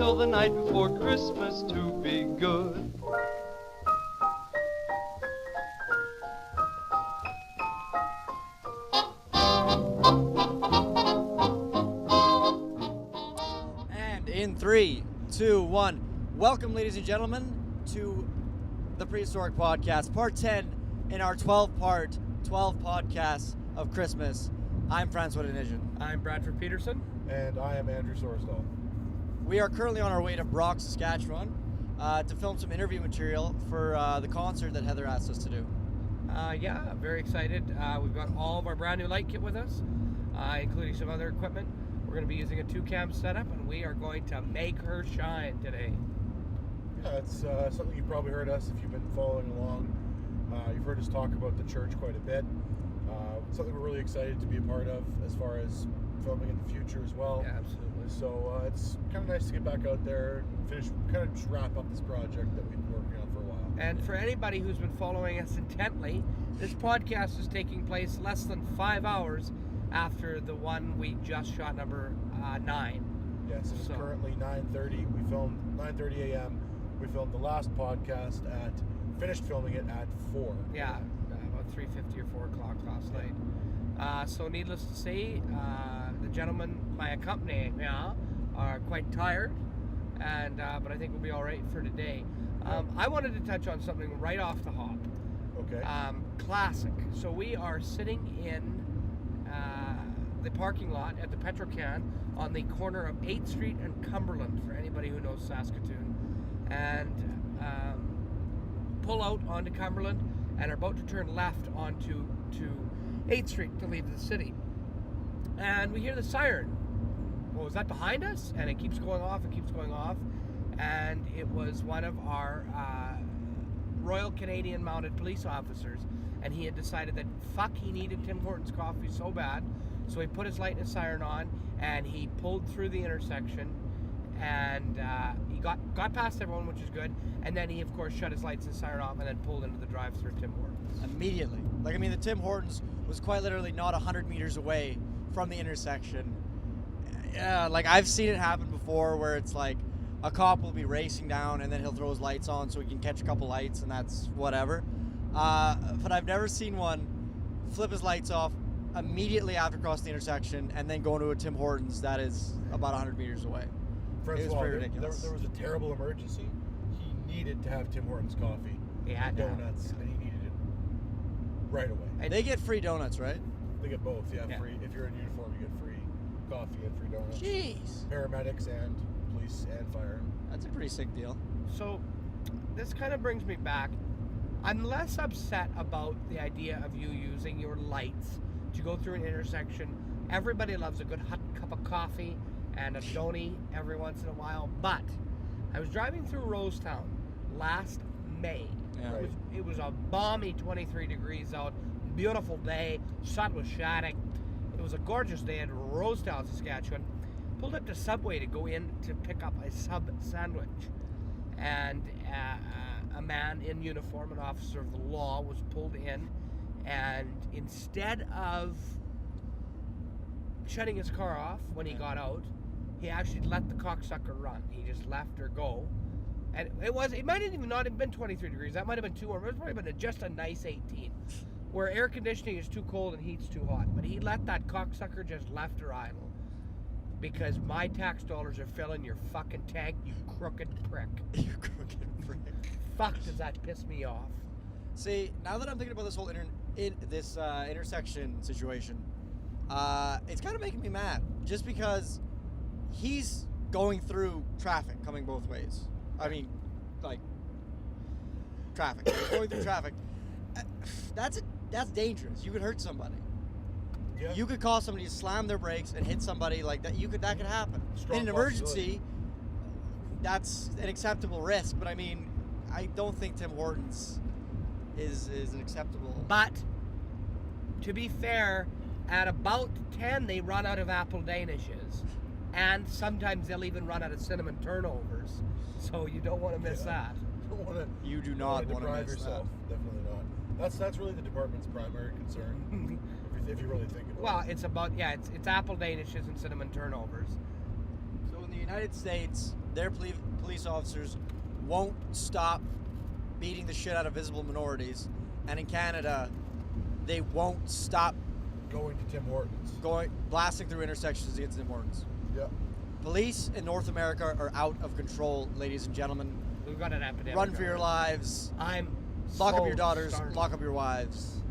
till the night before Christmas to be good. And in 3, 2, 1, welcome, ladies and gentlemen, to the Prehistoric Podcast, part 10 in our 12-part, 12 podcasts of Christmas. I'm Francois Denijan. I'm Bradford Peterson. And I am Andrew Sorsdahl. We are currently on our way to Brock, Saskatchewan, to film some interview material for the concert that Heather asked us to do. Yeah, very excited. We've got all of our brand new light kit with us, including some other equipment. We're going to be using a 2-cam setup, and we are going to make her shine today. Yeah, it's something you've probably heard us if you've been following along. You've heard us talk about the church quite a bit. Something we're really excited to be a part of as far as filming in the future as well. Yeah, absolutely. So it's kind of nice to get back out there and just wrap up this project that we've been working on for a while. And for anybody who's been following us intently, this podcast is taking place less than 5 hours after the one we just shot, number 9. Yes, it's currently 9:30. We filmed 9:30 a.m. We filmed the last podcast finished filming it at 4. Yeah, about 3:50 or 4 o'clock last night. So needless to say, the gentlemen my accompanying are quite tired, and but I think we'll be all right for today. I wanted to touch on something right off the hop. Okay. Classic. So we are sitting in the parking lot at the Petrocan on the corner of 8th Street and Cumberland, for anybody who knows Saskatoon, and pull out onto Cumberland and are about to turn left onto 8th Street to leave the city. And we hear the siren. Well, was that behind us? And it keeps going off, and it was one of our Royal Canadian Mounted Police officers, and he had decided that he needed Tim Hortons coffee so bad, so he put his light and his siren on, and he pulled through the intersection, and he got past everyone, which is good, and then he of course shut his lights and siren off and then pulled into the drive-through Tim Hortons. Immediately. The Tim Hortons was quite literally not 100 meters away from the intersection. Yeah, I've seen it happen before where it's like a cop will be racing down and then he'll throw his lights on so he can catch a couple lights and that's whatever. But I've never seen one flip his lights off immediately after crossing the intersection and then go into a Tim Hortons that is about 100 meters away. Francois, it was pretty ridiculous. There was a terrible emergency. He needed to have Tim Hortons coffee, donuts, and he needed it right away. And they get free donuts, right? They get both, yeah. Free. If you're in uniform, you get free coffee and free donuts. Jeez. Paramedics and police and fire. That's a pretty sick deal. So this kind of brings me back. I'm less upset about the idea of you using your lights to go through an intersection. Everybody loves a good hot cup of coffee and a donut every once in a while, but I was driving through Rosetown last May. Yeah. It was a balmy 23 degrees out, beautiful day, sun was shining. It was a gorgeous day in Rosetown, Saskatchewan. Pulled up to Subway to go in to pick up a sub sandwich, and a man in uniform, an officer of the law, was pulled in, and instead of shutting his car off when he got out, he actually let the cocksucker run. He just left her go. And it might have even not have been 23 degrees. That might have been too warm. It was probably been just a nice 18, where air conditioning is too cold and heat's too hot. But he let that cocksucker just left her idle. Because my tax dollars are filling your fucking tank, you crooked prick. You crooked prick. Fuck, does that piss me off? See, now that I'm thinking about this whole intersection situation, it's kind of making me mad. Just because he's going through traffic coming both ways. I mean, traffic. He's going through traffic. That's dangerous. You could hurt somebody. Yeah. You could cause somebody to slam their brakes and hit somebody like that. That could happen. In an emergency, that's an acceptable risk. But I mean, I don't think Tim Hortons is an acceptable. But to be fair, at about 10 they run out of apple danishes, and sometimes they'll even run out of cinnamon turnovers. So you don't want to miss that. You do not want to miss yourself. that. Definitely not. That's really the department's primary concern. If you really think about it. Well, it's about it's apple danishes and cinnamon turnovers. So in the United States, their police officers won't stop beating the shit out of visible minorities, and in Canada, they won't stop Going to Tim Hortons. blasting through intersections against Tim Hortons. Yeah. Police in North America are out of control, ladies and gentlemen. We've got an epidemic. Run for your lives. I'm Lock up so your daughters. startled. Lock up your wives.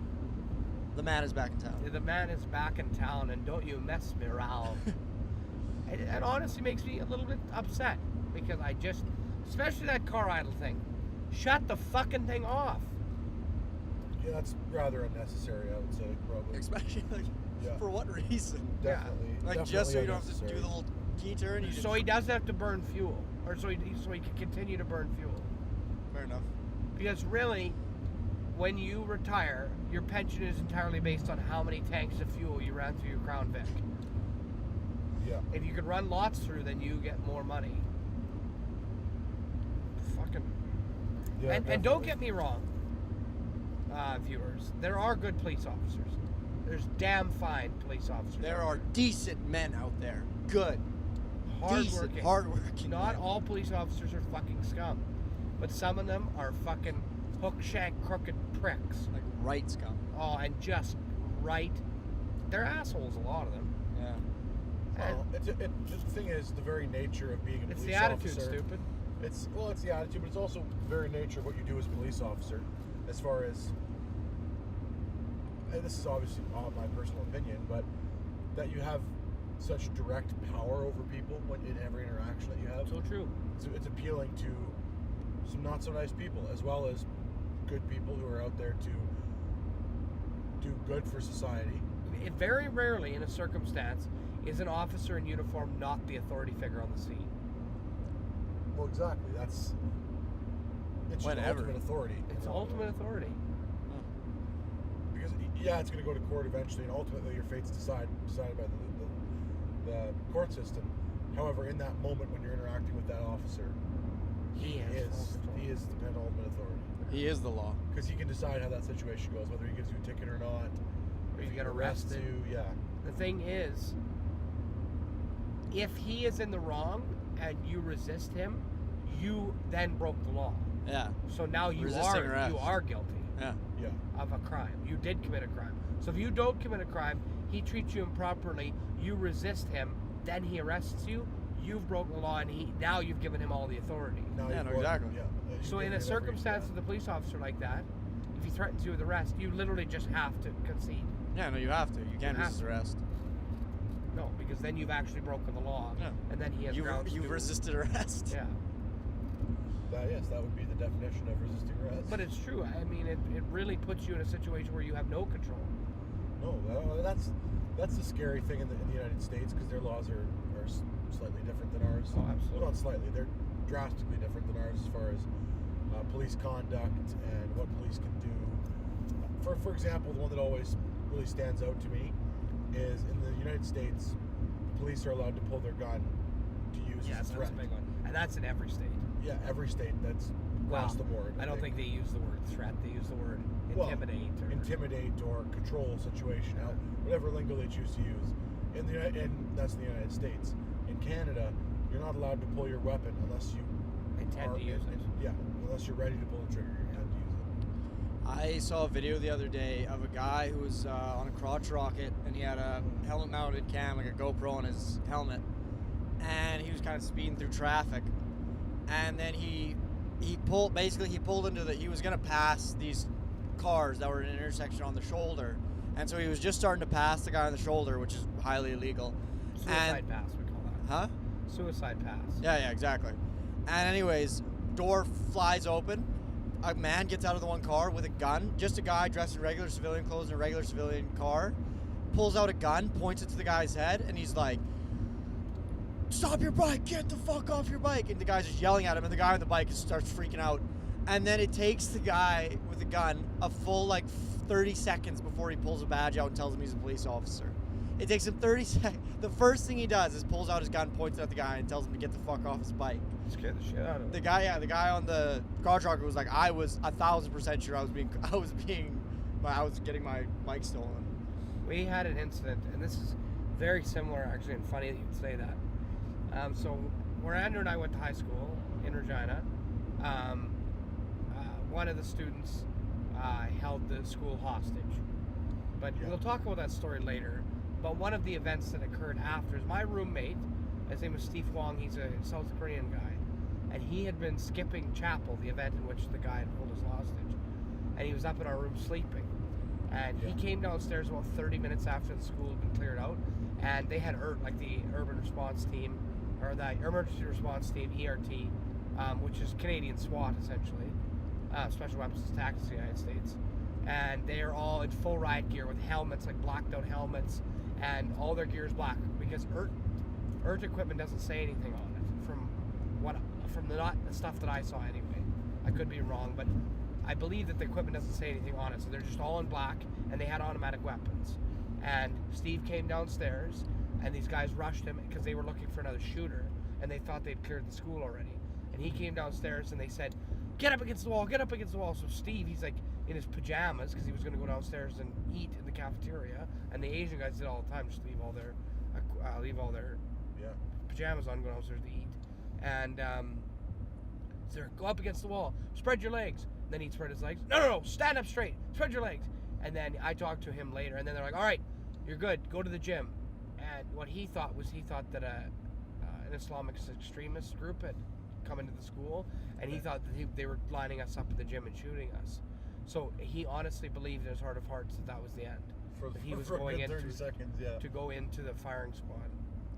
The man is back in town. The man is back in town, and don't you mess me around. It honestly makes me a little bit upset because especially that car idle thing. Shut the fucking thing off. Yeah, that's rather unnecessary, I would say, probably. Especially for what reason? Definitely. Like just so you don't have to do the little key turn. You So he doesn't have to burn fuel, or so he can continue to burn fuel. Fair enough. Because really, when you retire, your pension is entirely based on how many tanks of fuel you ran through your Crown Vic. Yeah. If you could run lots through, then you get more money. Fucking. Yeah, And don't get me wrong, viewers. There are good police officers. There's damn fine police officers. There are decent men out there. Good. hardworking. Hardworking. Not men. all police officers are fucking scum, but some of them are fucking hook, shank, crooked pricks. Like right scum. Oh, and just right. They're assholes, a lot of them. Yeah. Well, the thing is, the very nature of being a It's police the attitude, officer. stupid. It's the attitude, but it's also the very nature of what you do as a police officer. As far as, and this is obviously not my personal opinion, but that you have such direct power over people when in every interaction that you have. So true. It's appealing to some not so nice people, as well as good people who are out there to do good for society. It very rarely, in a circumstance, is an officer in uniform not the authority figure on the scene. Well, exactly. It's just Whenever. ultimate authority. It's ultimate authority. Because it's going to go to court eventually, and ultimately your fate's decided by the court system. However, in that moment when you're interacting with that officer, he is the penultimate authority. He is the law. Because he can decide how that situation goes, whether he gives you a ticket or not, Or you if get he arrests arrested. you. Yeah. The thing is, if he is in the wrong and you resist him, you then broke the law. Yeah. So now you Resisting arrest. are guilty Yeah. Yeah. of a crime. You did commit a crime. So if you don't commit a crime, he treats you improperly, you resist him, then he arrests you, you've broken the law, and now you've given him all the authority. Now Yeah, you've no, got- exactly. Yeah. So in a circumstance with a police officer like that, if he threatens you with arrest, you literally just have to concede. Yeah, no, you have to. You can't have resist to. arrest. No, because then you've actually broken the law, Yeah. and then he has grounds You've to resisted arrest. Yeah. Yes, that would be the definition of resisting arrest. But it's true. I mean, it really puts you in a situation where you have no control. No, that's the scary thing in the United States, because their laws are slightly different than ours. Oh, absolutely. Well, not slightly; they're drastically different than ours as far as police conduct and what police can do. For example, the one that always really stands out to me is in the United States, police are allowed to pull their gun to use Yes, as a threat. that's a big one. And that's in every state. Yeah, every state. That's across the board. I don't think they use the word threat. They use the word Well, intimidate. intimidate or control situation, whatever lingo they choose to use. And that's in the United States. In Canada, you're not allowed to pull your weapon unless you Intend to use it. Yeah, unless you're ready to pull the trigger, you intend to use it. I saw a video the other day of a guy who was on a crotch rocket, and he had a helmet-mounted cam, like a GoPro on his helmet, and he was kind of speeding through traffic, and then he pulled into he was gonna pass these cars that were in an intersection on the shoulder, and so he was just starting to pass the guy on the shoulder, which is highly illegal. Suicide pass, we call that. Huh? Suicide pass. Yeah, exactly. And anyways, door flies open. A man gets out of the one car with a gun. Just a guy dressed in regular civilian clothes in a regular civilian car. Pulls out a gun, points it to the guy's head, and he's like, "Stop your bike! Get the fuck off your bike!" And the guy's just yelling at him, and the guy on the bike just starts freaking out. And then it takes the guy with the gun a full 30 seconds before he pulls a badge out and tells him he's a police officer. It takes him 30 seconds. The first thing he does is pulls out his gun, points it at the guy, and tells him to get the fuck off his bike. Scared the shit out of him. The guy on the crotch rocket was like, I was 1,000% sure I was getting my bike stolen. We had an incident, and this is very similar, actually, and funny that you'd say that. So where Andrew and I went to high school in Regina, one of the students held the school hostage. But we'll talk about that story later. But one of the events that occurred after is my roommate, his name was Steve Huang, he's a South Korean guy, and he had been skipping chapel, the event in which the guy had pulled us hostage, and he was up in our room sleeping. And he came downstairs about 30 minutes after the school had been cleared out, and they had the urban response team, or the emergency response team, ERT, which is Canadian SWAT essentially, Special Weapons Tactics of the United States, and they are all in full riot gear with helmets, like blacked out helmets, and all their gear is black because ERT equipment doesn't say anything on it. From the stuff that I saw anyway, I could be wrong, but I believe that the equipment doesn't say anything on it, so they're just all in black, and they had automatic weapons. And Steve came downstairs, and these guys rushed him because they were looking for another shooter, and they thought they'd cleared the school already. And he came downstairs, and they said, "Get up against the wall, get up against the wall." So Steve, he's like in his pajamas because he was going to go downstairs and eat in the cafeteria, and the Asian guys did all the time, just leave all their pajamas on, go downstairs to eat. And so go up against the wall, spread your legs. Then he'd spread his legs. No, stand up straight, spread your legs. And then I talked to him later, and then they're like, "All right, you're good, go to the gym." And what he thought that an Islamic extremist group had come into the school, and he thought that they were lining us up at the gym and shooting us. So he honestly believed in his heart of hearts that was the end. That he was going in 30 seconds, to go into the firing squad.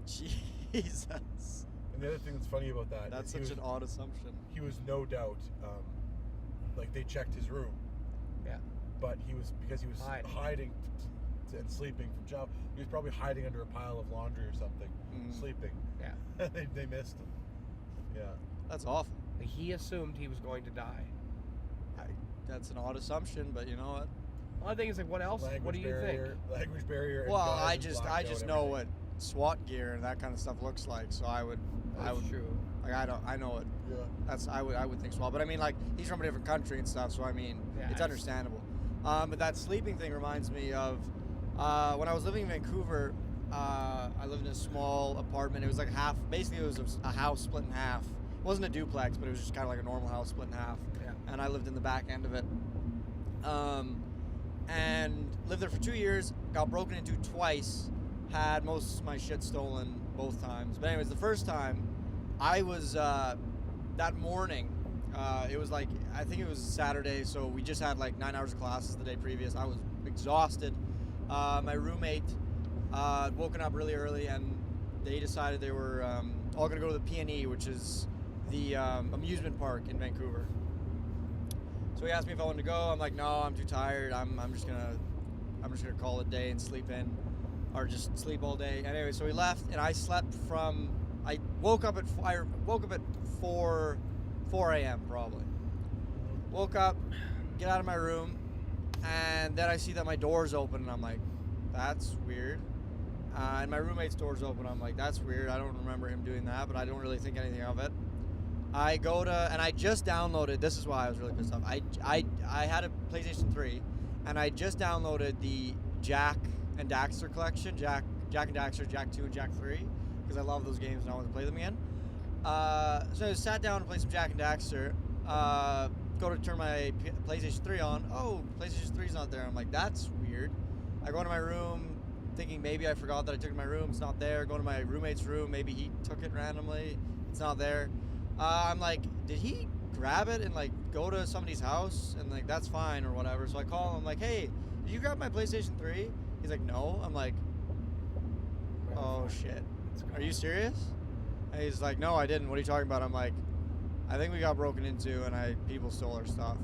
Jesus. And the other thing that's funny about that, That's such an odd assumption. He was no doubt, they checked his room. Yeah. But because he was hiding and sleeping from job, he was probably hiding under a pile of laundry or something, sleeping. Yeah. they missed him. Yeah. That's awful. He assumed he was going to die. That's an odd assumption, but you know what? Well, I think it's like, what else? What do you think? Language barrier. Well, I just know what SWAT gear and that kind of stuff looks like, so I would true. Like I know it. Yeah. I would think SWAT, but I mean, like, he's from a different country and stuff, so I mean, it's understandable. But that sleeping thing reminds me of when I was living in Vancouver. I lived in a small apartment. It was like basically it was a house split in half. It wasn't a duplex, but it was just kind of like a normal house split in half. Yeah. And I lived in the back end of it. And lived there for 2 years, got broken into twice, had most of my shit stolen both times. But anyways, the first time, I was, that morning, it was like, I think it was Saturday, so we just had like 9 hours of classes the day previous. I was exhausted. My roommate woken up really early, and they decided they were all going to go to the P&E, which is the amusement park in Vancouver. So he asked me if I wanted to go. I'm like, no, I'm too tired. I'm just gonna call it a day and sleep in, or just sleep all day. Anyway, so we left, and I slept I woke up at 4 a.m. probably. Woke up, get out of my room, and then I see that my door's open, and I'm like, that's weird. And my roommate's door's open. I'm like, that's weird. I don't remember him doing that, but I don't really think anything of it. I go to, and I just downloaded, this is why I was really pissed off. I had a PlayStation 3, and I just downloaded the Jak and Daxter collection, Jak and Daxter, Jak 2 and Jak 3, because I love those games and I want to play them again. So I sat down to play some Jak and Daxter, go to turn my PlayStation 3 on. Oh, PlayStation 3's not there. I'm like, that's weird. I go into my room, thinking maybe I forgot that I took it to my room. It's not there. Go to my roommate's room. Maybe he took it randomly. It's not there. I'm like, did he grab it and like go to somebody's house? And like, that's fine or whatever. So I call him. I'm like, hey, did you grab my PlayStation 3? He's like, no. I'm like, oh shit. Are you serious? And he's like, no, I didn't. What are you talking about? I'm like, I think we got broken into and people stole our stuff.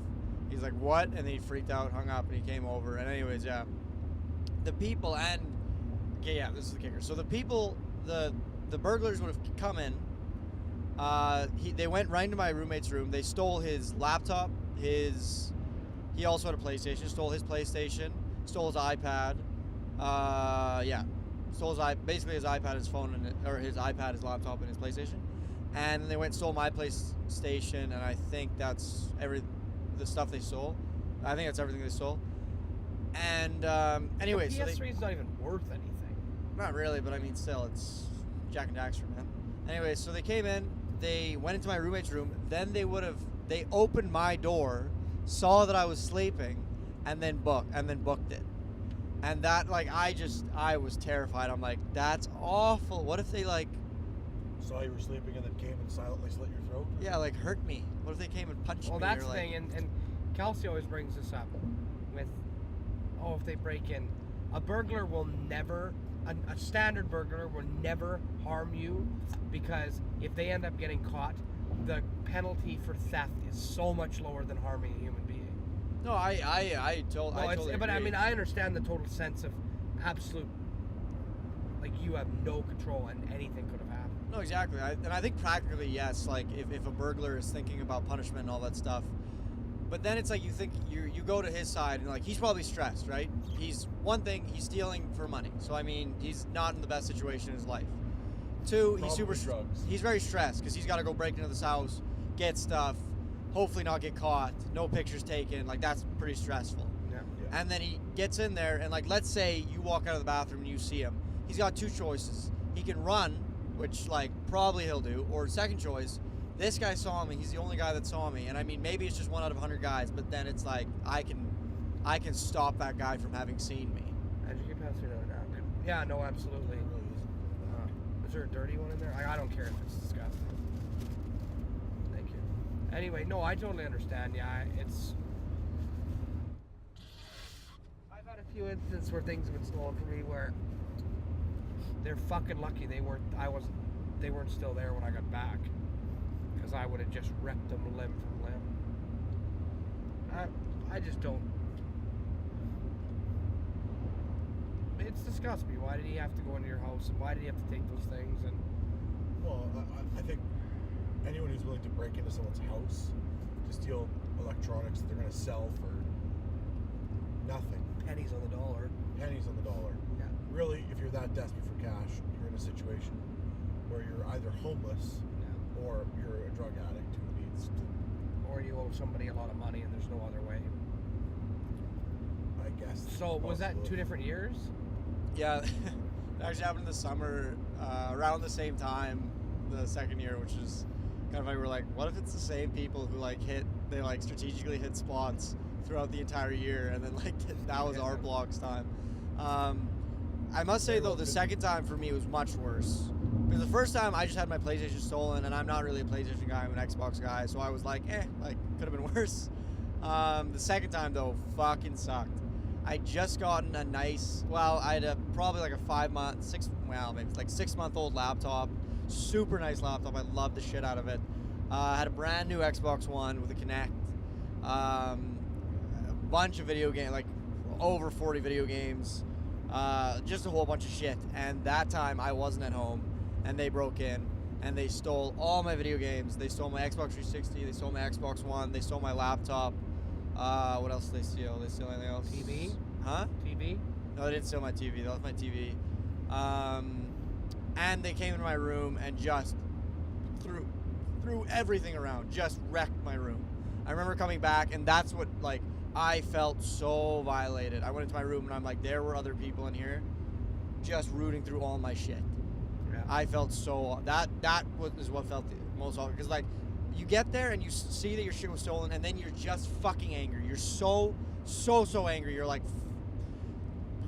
He's like, what? And then he freaked out, hung up, and he came over. And anyways, yeah. The people and yeah, this is the kicker. So the people, the burglars would have come in. They went right into my roommate's room. They stole his laptop. He also had a PlayStation. Stole his PlayStation. Stole his iPad. Stole basically his iPad, his phone, or his iPad, his laptop, and his PlayStation. And then they went and stole my PlayStation. And I think that's the stuff they stole. I think that's everything they stole. And anyway, the PS3 is not even worth anything. Not really, but I mean, still, it's Jack and Daxter, man. Anyway, so they came in, they went into my roommate's room, then they opened my door, saw that I was sleeping, and then booked it. And that, like, I was terrified. I'm like, that's awful. What if they, like... Saw you were sleeping and then came and silently slit your throat? Yeah, like, hurt me. What if they came and punched me? Well, that's the like, thing, and Kelsey always brings this up with, if they break in. A burglar will never... A standard burglar will never harm you, because if they end up getting caught, the penalty for theft is so much lower than harming a human being. No, I totally But I agree. mean, I understand the total sense of absolute, like, you have no control and anything could have happened. No, exactly. And I think practically, yes, like, if a burglar is thinking about punishment and all that stuff, but then it's like you think you go to his side and, like, he's probably stressed, right? He's stealing for money. So, I mean, he's not in the best situation in his life. Two, he's very stressed because he's got to go break into this house, get stuff, hopefully not get caught, no pictures taken. Like, that's pretty stressful. Yeah. And then he gets in there and, like, let's say you walk out of the bathroom and you see him. He's got two choices. He can run, which, like, probably he'll do, or second choice, this guy saw me. He's the only guy that saw me. And I mean, maybe it's just 1 out of 100 guys, but then it's like I can stop that guy from having seen me. And you can pass through another napkin. Yeah, no, absolutely. Is there a dirty one in there? I don't care if it's disgusting. Thank you. Anyway, no, I totally understand. Yeah, I've had a few instances where things have been stolen from me where they're fucking lucky they weren't still there when I got back, because I would have just ripped them limb from limb. I just don't. It's disgusts me. Why did he have to go into your house, and why did he have to take those things? And well, I think anyone who's willing to break into someone's house to steal electronics that they're going to sell for nothing, pennies on the dollar. Yeah. Really, if you're that desperate for cash, you're in a situation where you're either homeless or you're a drug addict who needs to. Or you owe somebody a lot of money and there's no other way. I guess. So was that 2 different years? Yeah, it actually happened in the summer, around the same time, the second year, which is kind of like, we're like, what if it's the same people who, like, they strategically hit spots throughout the entire year, and then, like, that was our blog's time. I must say, though, the second time for me was much worse. Because the first time I just had my PlayStation stolen, and I'm not really a PlayStation guy, I'm an Xbox guy, so I was like, could have been worse. The second time, though, fucking sucked. I just gotten I had probably like a 6-month-old laptop. Super nice laptop. I loved the shit out of it. I had a brand new Xbox One with a Kinect. A bunch of video games, like over 40 video games. Just a whole bunch of shit. And that time I wasn't at home, and they broke in and they stole all my video games. They stole my Xbox 360. They stole my Xbox One. They stole my laptop. What else did they steal? They steal anything else? TV? Huh? TV? No, they didn't steal my TV. That was my TV. And they came into my room and just threw everything around. Just wrecked my room. I remember coming back, and that's what, like, I felt so violated. I went into my room, and I'm like, there were other people in here just rooting through all my shit. Yeah. I felt so... That is what felt the most awful. Because, like, you get there and you see that your shit was stolen, and then you're just fucking angry. You're so angry. You're like,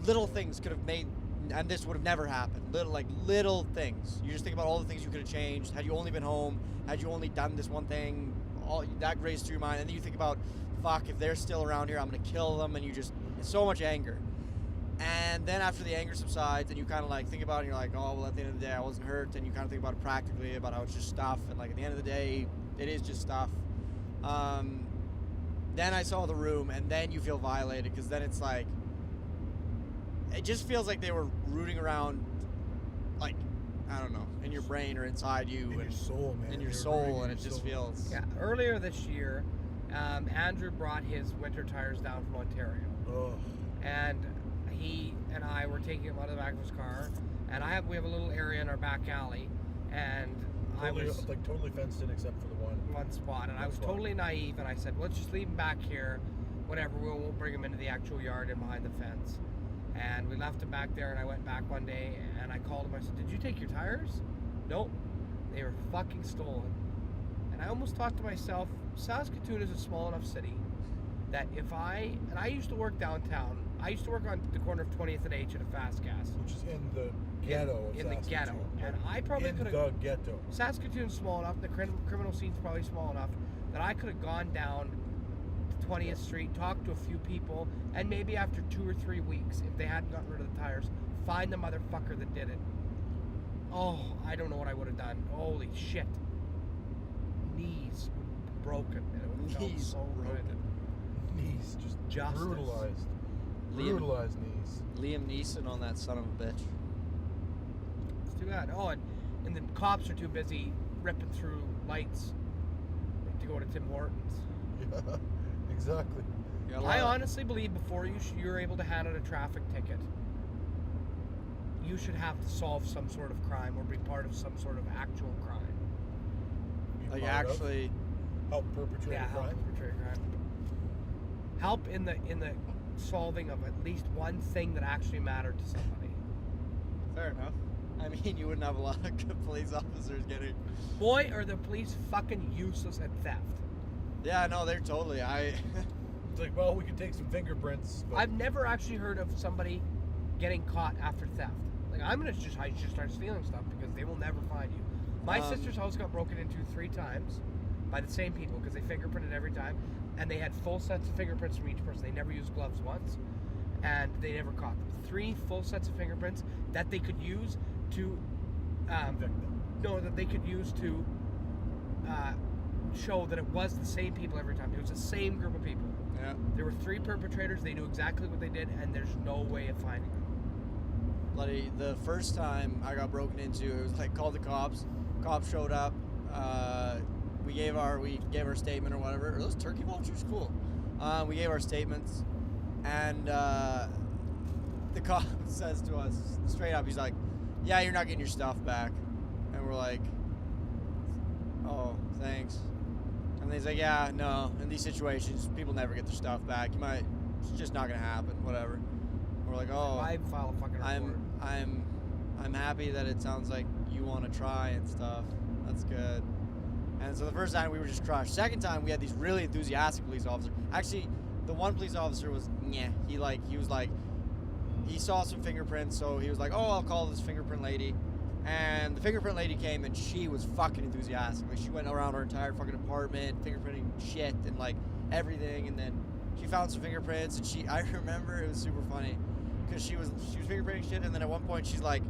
little things could have made, and this would have never happened. Little things. You just think about all the things you could have changed. Had you only been home, had you only done this one thing, all that races through your mind, and then you think about, fuck, if they're still around here, I'm gonna kill them, and it's so much anger. And then after the anger subsides, and you kind of like think about it, and you're like, oh, well, at the end of the day, I wasn't hurt, and you kind of think about it practically, about how it's just stuff, and like at the end of the day, it is just stuff. Then I saw the room, and then you feel violated, because then it's like, it just feels like they were rooting around, like, I don't know, in your brain or inside you. In your soul, man. In your soul, and it just feels... Yeah, earlier this year, Andrew brought his winter tires down from Ontario. Ugh. And he and I were taking him out of the back of his car, and we have a little area in our back alley, and Totally, I was like totally fenced in except for the one spot, and I was totally naive, and I said, let's just leave him back here, whatever, we'll bring him into the actual yard and behind the fence. And we left him back there, and I went back one day, and I called him. I said, "Did you take your tires?" Nope. They were fucking stolen. And I almost thought to myself, Saskatoon is a small enough city that if I used to work downtown. I used to work on the corner of 20th and H at a fast gas. Which is in the ghetto of In the ghetto. Saskatoon. And I probably could have... In the ghetto. Saskatoon's small enough, the criminal scene's probably small enough, that I could have gone down to 20th Street, talked to a few people, and maybe after 2 or 3 weeks, if they hadn't gotten rid of the tires, find the motherfucker that did it. Oh, I don't know what I would have done. Holy shit. Knees broken. And it would have felt so good. Knees just Justice. brutalized. Brutalized knees. Liam Neeson on that son of a bitch. It's too bad. Oh, and the cops are too busy ripping through lights to go to Tim Hortons. Yeah, exactly. I honestly believe before you're able to hand out a traffic ticket, you should have to solve some sort of crime or be part of some sort of actual crime. Be Like part of, actually, help perpetrate a help crime. perpetrate a crime. Help in the solving of at least one thing that actually mattered to somebody. fair enough. I mean, you wouldn't have a lot of good police officers getting. Boy, are the police fucking useless at theft. Yeah, no, they're totally. It's like, well, we can take some fingerprints. But I've never actually heard of somebody getting caught after theft. Like, I just start stealing stuff because they will never find you. My sister's house got broken into 3 times by the same people because they fingerprinted every time, and they had full sets of fingerprints from each person. They never used gloves once, and they never caught them. 3 full sets of fingerprints that they could use to convict them. no, that they could use to show that it was the same people every time. It was the same group of people. Yeah. There were 3 perpetrators. They knew exactly what they did, and there's no way of finding them. Bloody, the first time I got broken into, it was like called the cops. Cops showed up. We gave our statement or whatever. Are those turkey vultures? Cool. We gave our statements, and the cop says to us straight up, he's like, "Yeah, you're not getting your stuff back," and we're like, "Oh, thanks." And he's like, "Yeah, no. In these situations, people never get their stuff back. It's just not gonna happen. Whatever." And we're like, "Oh, I file a fucking report. I'm happy that it sounds like you want to try and stuff. That's good." And so the first time we were just crushed. Second time we had these really enthusiastic police officers. Actually, the one police officer was he saw some fingerprints, so he was like, "Oh, I'll call this fingerprint lady." And the fingerprint lady came, and she was fucking enthusiastic. Like, she went around our entire fucking apartment, fingerprinting shit and like everything. And then she found some fingerprints, and I remember it was super funny because she was fingerprinting shit, and then at one point she's like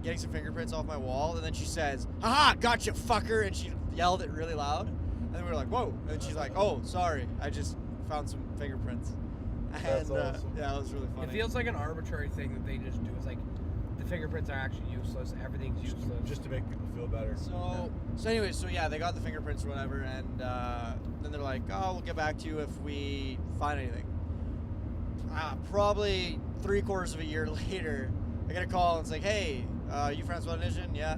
getting some fingerprints off my wall, and then she says, "Haha, gotcha, fucker!" And she yelled it really loud, and then we were like, "Whoa!" And she's like, "Oh, sorry, I just found some fingerprints." That's And awesome. yeah, it was really funny. It feels like an arbitrary thing that they just do. It's like the fingerprints are actually useless. Everything's useless. Just to make people feel better. So anyways, they got the fingerprints or whatever, and then they're like, "Oh, we'll get back to you if we find anything." Probably 3/4 of a year later, I get a call and it's like, "Hey, you Francois Nation? Yeah.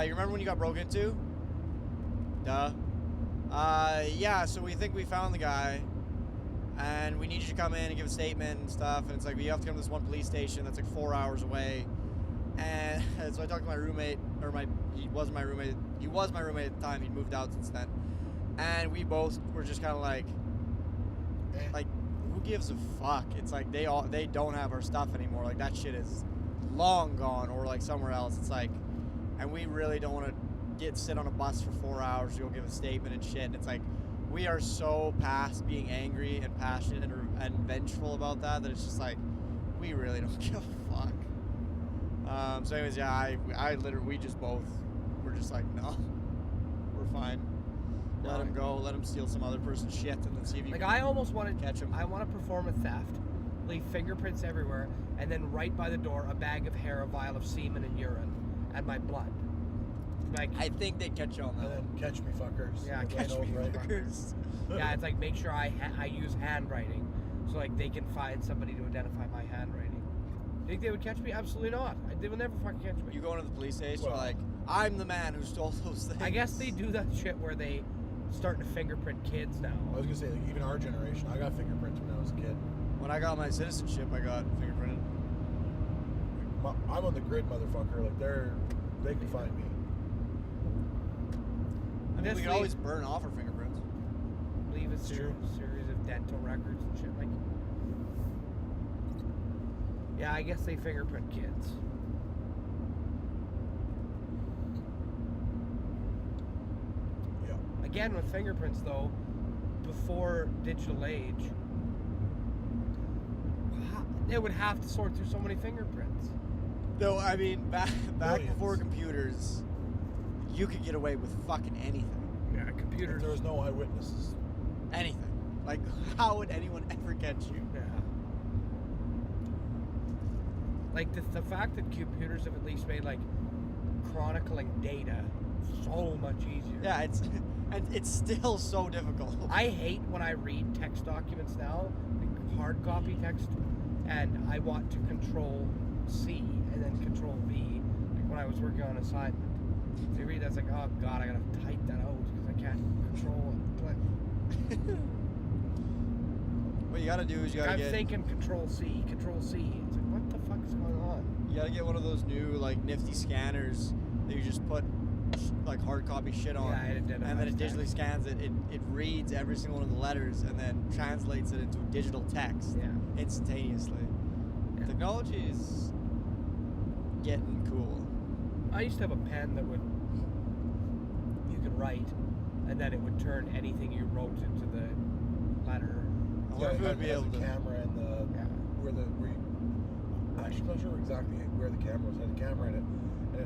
You remember when you got broke into?" Duh. Yeah, so we think we found the guy, and we need you to come in and give a statement and stuff. And it's like, you have to come to this one police station that's like 4 hours away. And so I talked to my roommate, he was my roommate at the time. He'd moved out since then. And we both were just kind of like, who gives a fuck? It's like they don't have our stuff anymore. Like, that shit is long gone, or like somewhere else. It's like, and we really don't want to sit on a bus for 4 hours to go give a statement and shit. And it's like, we are so past being angry and passionate and vengeful about that it's just like, we really don't give a fuck. So anyways, yeah, we just both were just like, no, we're fine. Let him go. Let him steal some other person's shit, and then see if you Like, can I almost want to catch him. I want to perform a theft, leave fingerprints everywhere, and then right by the door a bag of hair, a vial of semen and urine, and my blood. Like, I think they'd catch you on And that. then catch me fuckers. Yeah, Like, catch I know, me right? fuckers. Yeah, it's like, make sure I use handwriting, so like they can find somebody to identify my handwriting. Think they would catch me? Absolutely not. They would never fucking catch me. You go into the police station, Well- like, I'm the man who stole those things. I guess they do that shit where they starting to fingerprint kids now. I was gonna say, like, even our generation, I got fingerprints when I was a kid. When I got my citizenship, I got fingerprinted. I'm on the grid, motherfucker. Like they can find me. I mean, This we can week- always burn off our fingerprints. Leave a true. series of dental records and shit. Like, yeah, I guess they fingerprint kids. Yeah. Again, with fingerprints though, before digital age, they would have to sort through so many fingerprints. No, I mean, back Millions. before computers, you could get away with fucking anything. Yeah, If computers. there was no eyewitnesses. Anything. Like, how would anyone ever catch you? Yeah. Like the fact that computers have at least made like chronicling data so much easier. Yeah, it's still so difficult. I hate when I read text documents now, like hard copy text, and I want to control C and then control V, like when I was working on an assignment. So you read that's like, oh god, I gotta type that out because I can't control it. Like, What you gotta do is you gotta I'm get thinking control C, control C. It's like, what the fuck is going on? you gotta get one of those new like nifty scanners that you just put like hard copy shit on, Yeah, it and then it identifies digitally text. scans it. It reads every single one of the letters and then translates it into digital text Yeah. instantaneously. Yeah. Technology is getting cool. I used to have a pen that would, you could write, and then it would turn anything you wrote into the letter. I wonder if it would be able the to. camera and the Yeah. where you, I'm actually not sure exactly where the camera was. It had a camera in it, and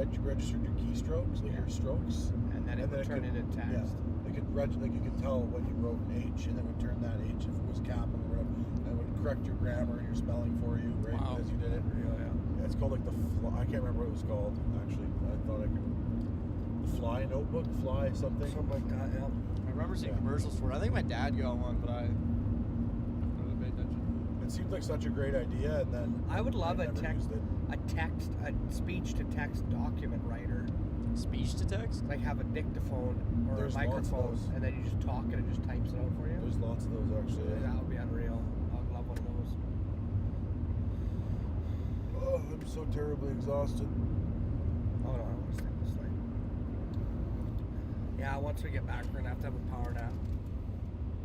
it registered your keystrokes, like your strokes, And then it would turn could, into text. Yeah, it could like you could tell when you wrote an H, and then would turn that H if it was capital or whatever, and it would correct your grammar and your spelling for you, right, Wow. as you did it. Yeah, it's called like I can't remember what it was called. Actually, I thought I could. The Fly notebook, Fly something. Something like that, yeah. I remember seeing Yeah. commercials for it. I think my dad got one, but I didn't pay attention. It seemed like such a great idea, and then I would love I a never used it. speech to text document writer. Speech to text? Like have a dictaphone or There's a lots of microphone, those. and then you just talk and it just types it out for you. There's lots of those actually. That would be unreal. I'd love one of those. Oh, I'm so terribly exhausted. Oh no, I want to stay this way. Yeah, once we get back, we're gonna have to have a power nap.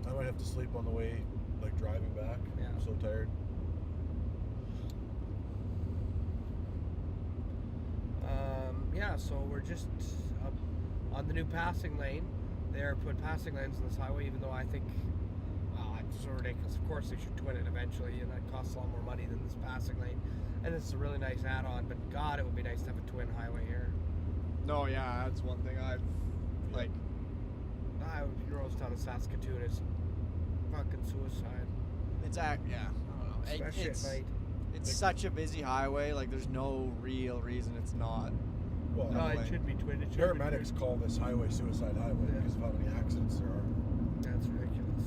I might have to sleep on the way, like driving back. Yeah. I'm so tired. Yeah, so we're just up on the new passing lane. They're put passing lanes on this highway, even though I think it's so ridiculous. Of course, they should twin it eventually, and that costs a lot more money than this passing lane. And this is a really nice add-on, but God, it would be nice to have a twin highway here. No, yeah, that's one thing I've like. Roads down to Saskatoon is fucking suicide. It's yeah. I don't know. Especially It's at night. it's such a busy highway. Like, there's no real reason it's not. Well, No way. It should be twin. It should be paramedics call this highway suicide highway Yeah. because of how many accidents there are. twin. That's ridiculous.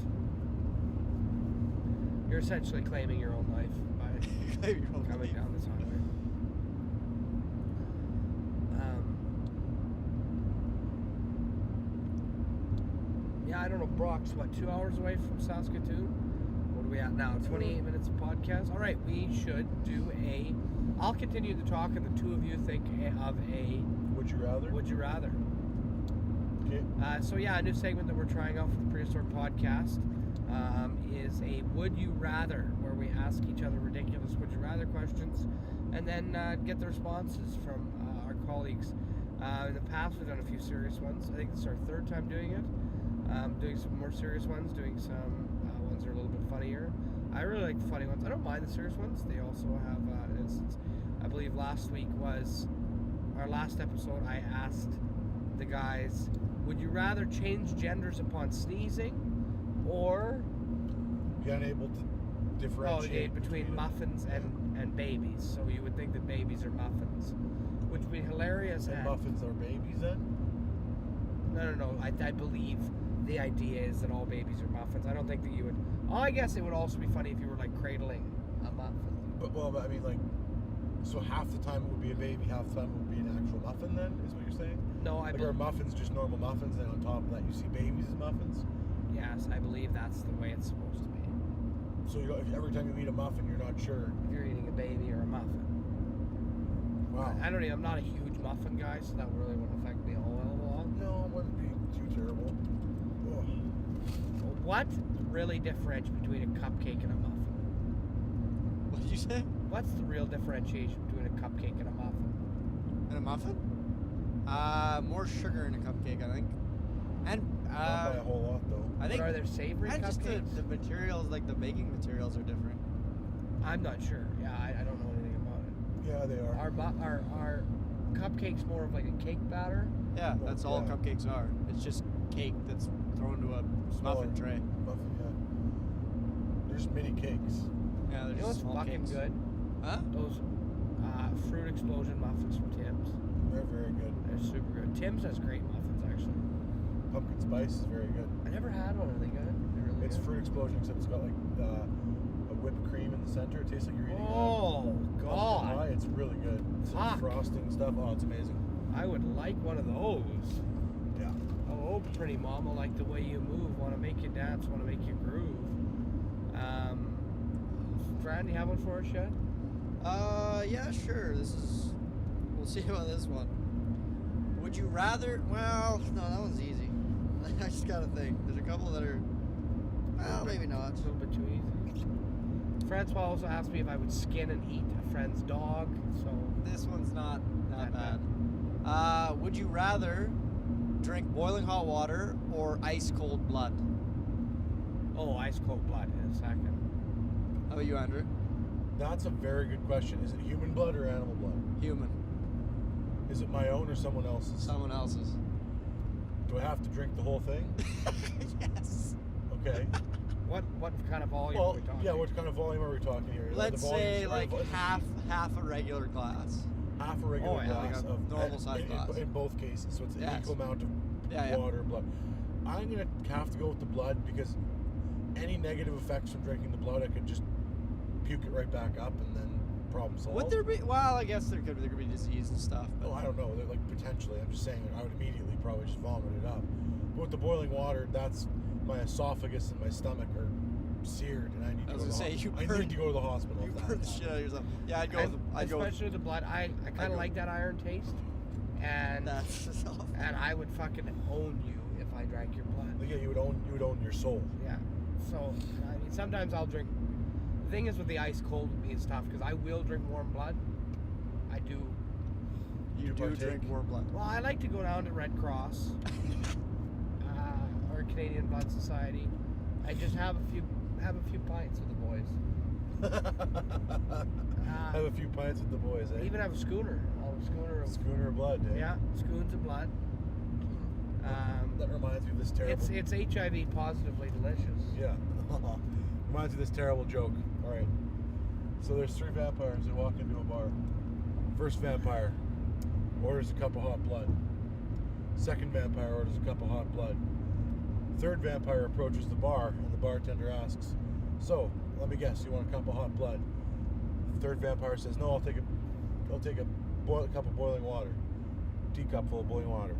You're essentially claiming your own life by coming down this highway. Yeah, I don't know. Brock's what, 2 hours away from Saskatoon? What are we at now? 28 minutes of podcast. All right, we should do a. I'll continue the talk, and the two of you think of a. Would you rather? Would you rather? Okay. So yeah, a new segment that we're trying out for the Prehistoric podcast is a Would You Rather, where we ask each other ridiculous Would You Rather questions, and then get the responses from our colleagues. In the past, we've done a few serious ones. I think this is our third time doing it. Doing some more serious ones, doing some ones that are a little bit funnier. I really like the funny ones. I don't mind the serious ones. They also have an instance. I believe last week was our last episode. I asked the guys, would you rather change genders upon sneezing or Be unable to differentiate between it. muffins and babies? So you would think that babies are muffins, which would be hilarious. And muffins are babies then? No. I believe the idea is that all babies are muffins. I don't think that you would. Oh, I guess it would also be funny if you were like cradling a muffin. But I mean, like, so half the time it would be a baby, half the time it would be an actual muffin. Then is what you're saying? No, I Like, believe. are muffins just normal muffins, and on top of that you see babies as muffins? Yes, I believe that's the way it's supposed to be. So if every time you eat a muffin, you're not sure. if you're eating a baby or a muffin. Wow. I'm not a huge muffin guy, so that really wouldn't affect me a whole hell of a lot. No, it wouldn't be too terrible. Ugh. What really differentiates between a cupcake and a muffin? What did you say? What's the real differentiation between a cupcake and a muffin? And a muffin? More sugar in a cupcake, I think. And Not by a whole lot, though. I think But are there savory and just cupcakes? the materials, like the baking materials, are different. I'm not sure. Yeah, I don't know anything about it. Yeah, they are. Are cupcakes more of like a cake batter? Yeah, Well, that's all yeah. cupcakes are. It's just cake that's thrown into a Smaller. muffin tray. Muffin, yeah. They're just mini cakes. Yeah, they're You know just what's small fucking cakes. good? Huh? Those fruit explosion muffins from Tim's. They're very good. They're super good. Tim's has great muffins, actually. Pumpkin spice is very good. I never had one. Are they good? They're really It's good. fruit explosion, except it's got like a whipped cream in the center. It tastes like you're eating Oh pumpkin God! pie. It's really good. Some Fuck. frosting stuff. Oh, it's amazing. I would like one of those. Yeah. Oh, pretty mama, like the way you move. Want to make you dance. Want to make you groove. Fran, you have one for us yet? Yeah, sure. We'll see about this one. Would you rather? Well, no, that one's easy. I just gotta think. There's a couple that are. Well, maybe not. A little bit too easy. Francois also asked me if I would skin and eat a friend's dog. So This one's not that Not bad. Would you rather drink boiling hot water or ice cold blood? ice cold blood in a second. How about you, Andrew? That's a very good question. Is it human blood or animal blood? Human. Is it my own or someone else's? Someone else's. Do I have to drink the whole thing? Yes. Okay. What kind of volume Well, are we talking? yeah. What kind of volume are we talking here? Let's The say volumes- like half a regular glass. half a regular Oh, yeah, glass like a of normal size glass. in both cases. So it's an Yes. equal amount of Yeah. water and blood. I'm gonna have to go with the blood because any negative effects from drinking the blood, I could just puke it right back up and then problem solved. Would there be? Well, I guess there could be disease and stuff. But Oh, I don't know. They're like potentially. I'm just saying. Like, I would immediately probably just vomit it up. But with the boiling water, that's my esophagus and my stomach are seared, and I need to I go was to the gonna say, hospital. you I burned- need to go to the hospital. you if that burn the happens. shit out of yourself. Yeah, I'd go. And I'd go. especially with the blood, I kind go- of like that iron taste, and That's awful. and I would fucking own you if I drank your blood. Like, yeah, you would own your soul. Yeah. So I mean, sometimes I'll drink. The thing is with the ice cold with me is tough because I will drink warm blood. I do. You to do partake. drink warm blood. Well, I like to go down to Red Cross or Canadian Blood Society. I just have a few pints with the boys. Have a few pints with the boys, eh? Even have a schooner. I'll have a schooner of Schooner of blood, eh? yeah, schoons of blood. That reminds me of this terrible. It's HIV positively delicious. Yeah. Reminds me of this terrible joke. All right. So there's 3 vampires. They walk into a bar. First vampire orders a cup of hot blood. Second vampire orders a cup of hot blood. Third vampire approaches the bar, and the bartender asks, "So, let me guess, you want a cup of hot blood?" The third vampire says, "No, I'll take a cup of boiling water, teacup full of boiling water."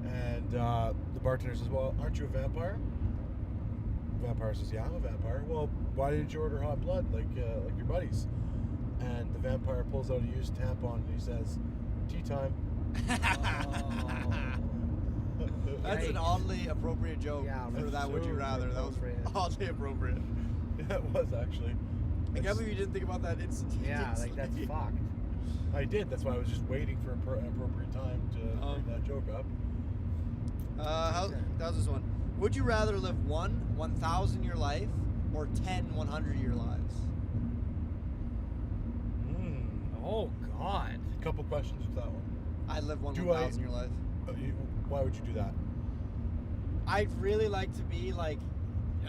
And the bartender says, "Well, aren't you a vampire?" The vampire says, "Yeah, I'm a vampire." "Well, why didn't you order hot blood like your buddies?" And the vampire pulls out a used tampon and he says, "Tea time." That's an Yikes. oddly appropriate joke Yeah, for that's that. Would you super rather? That was appropriate. oddly appropriate. Yeah, it was actually. I can't believe you didn't think about that instantaneously. Yeah, like that's fucked. I did. That's why I was just waiting for an appropriate time to bring that joke up. How's this one? Would you rather live 1,000-year life or 10 100-year lives? Oh God. Couple questions with that one. I'd live Do I- 1,000-year life. Why would you do that? I'd really like to be like,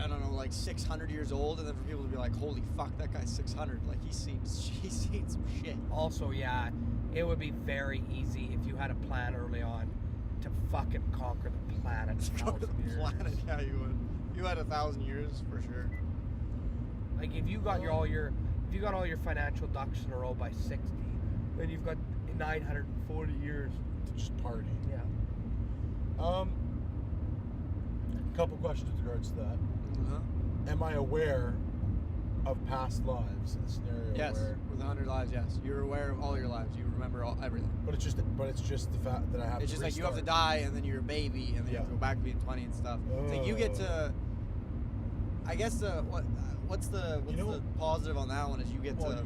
I don't know, like 600 years old, and then for people to be like, "Holy fuck, that guy's 600!" Like he's seen some shit. Also, yeah, it would be very easy if you had a plan early on to fucking conquer the planet. in Go to the 1,000 years. planet, yeah, you would. You had 1,000 years for sure. Like if you got all your financial ducks in a row by 60, then you've got 940 years. To just party. Yeah. Couple questions with regards to that. Uh-huh. Am I aware of past lives in the scenario Yes, where, with 100 lives, yes. You're aware of all your lives. You remember everything. but it's just the fact that I have It's to just like you have to restart. die, and then you're a baby, and then you have to Yeah. go back to being 20 and stuff. It's like you get to. I guess what's the positive on that one is you get Well, to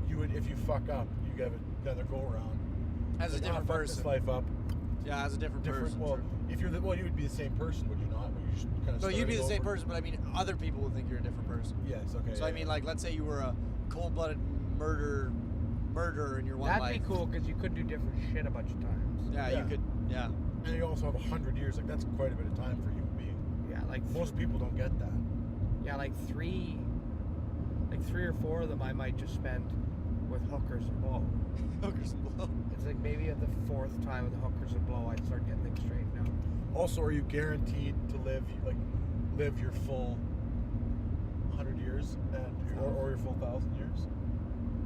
you would, if you fuck up, you get another go around. as a Like, different fuck person. this life up. Yeah, as a different person. Well, true. if you're you would be the same person, would you not? Would you just kind of? No, you'd be the same person, but I mean, other people would think you're a different person. Yes. Okay. So I mean, like, let's say you were a cold-blooded murderer in your one That'd life. be cool because you could do different shit a bunch of times. Yeah, Yeah. you could. Yeah. and you also have 100 years. Like that's quite a bit of time for a human being. Yeah, like Most people don't get that. yeah, like three or four of them I might just spend with hookers and blow. Hookers and blow. It's like maybe at the fourth time with the hookers and blow, I'd start getting things straightened out. Also, are you guaranteed to live your full 100 years or your full 1,000 years?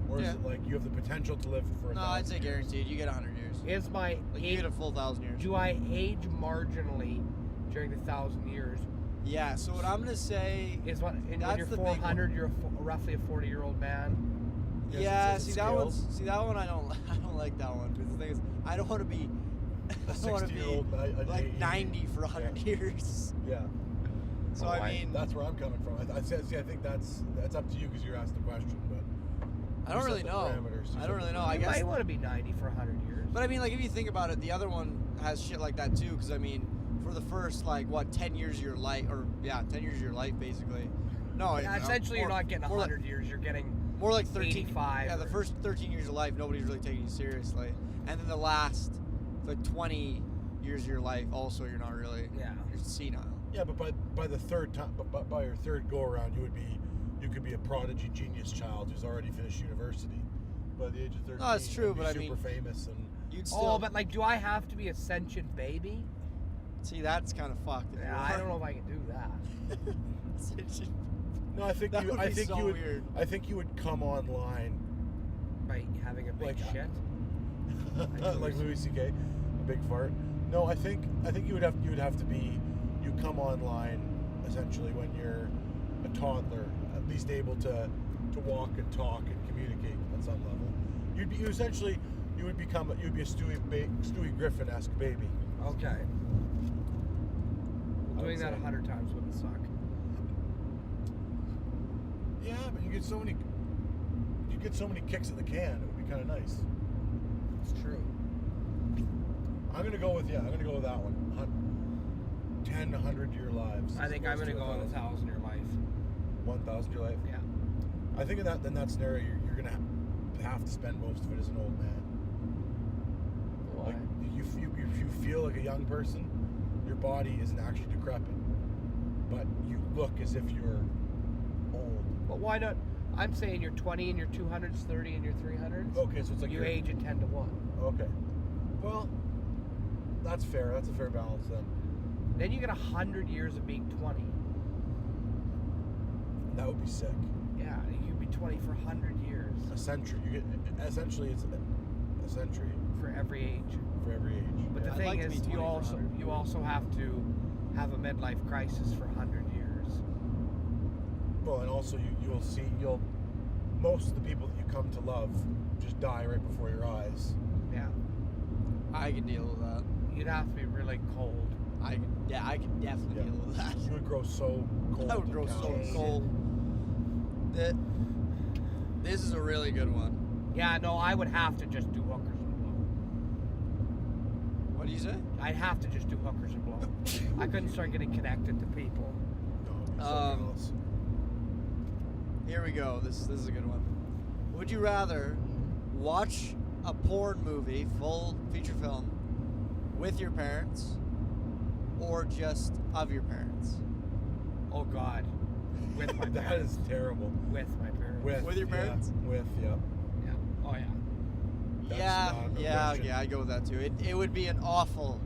Or is Yeah. it like you have the potential to live for 1,000 No, I'd say years? guaranteed. You get 100 years. Is my Like you age, get a full 1,000 years. do I age marginally during the 1,000 years? Yeah. So what I'm gonna say. Is what and when That's you're the big one. 400, you're roughly a 40-year-old man. Yes, Yeah. it's See a that scale. one. See that one. I don't like that one because the thing is, I don't want to be. I don't want to be 60-year-old, like 90 for 100 years. Yeah, So Oh, I mean, that's where I'm coming from. I think that's up to you because you're asked the question, but I don't you set really the know. parameters. You I set don't really the know. I You guess. might want to be 90 for 100 years. But I mean, like if you think about it, the other one has shit like that too. Because I mean, for the first 10 years of your life, 10 years of your life basically. No, Yeah, essentially, you're not getting 100 years. You're getting More like 13. 85 Yeah, the or- first 13 years of life, nobody's really taking you seriously, and then the last, 20 years of your life, also you're not really. Yeah. You're senile. Yeah, but by the third time, but by your third go around, you could be a prodigy genius child who's already finished university. By the age of 13, No, that's true, you'd be but I super mean- famous and You'd still. Oh, but do I have to be a sentient baby? see, that's kind of fucked. If you Yeah, are. I don't know if I can do that. no, I think That would be so you would weird. I think you would come online By having a big Like, shit. like Louis C.K. a big fart. No, I think you would have to be you come online essentially when you're a toddler, at least able to walk and talk and communicate on some level. You would be a Stewie Griffin-esque baby. Okay. would Doing that say. 100 times wouldn't suck. Yeah, but you get so many kicks in the can. It would be kind of nice. It's true. I'm gonna go with that one. 10 100-year lives. I think I'm going to go with 1,000-year life. 1,000 year life. Yeah. I think in that scenario, you're gonna have to spend most of it as an old man. Why? Like if you feel like a young person, your body isn't actually decrepit, but you look as if you're old. But why not? I'm saying you're 20 in your 200s, 30 in your 300s. Okay, so it's like you you're- age at 10 to 1. Okay. Well, that's fair. That's a fair balance then. Then you get 100 years of being 20. That would be sick. Yeah, you'd be 20 for 100 years. A century. You get essentially it's a century For every age. for every age. But Yeah. the I'd thing like to be is, 20 you for also 100. have to have a midlife crisis for 100 years. Well, and also most of the people that you come to love just die right before your eyes. Yeah. I can deal with that. You'd have to be really cold. I can definitely Yeah. deal with that. You would grow so cold. I would and grow so callous. cold. This is a really good one. Yeah, no, I would have to just do hookers and blow. What do you say? I'd have to just do hookers and blow. I couldn't start getting connected to people. No, it'd be something else. Here we go. This is a good one. Would you rather watch a porn movie, full feature film, with your parents, or just of your parents? Oh God, with my That parents. is terrible. With my parents. With your parents? Yeah, Yeah. Oh yeah. That's Yeah, not a yeah, question. I go with that too. It would be an awful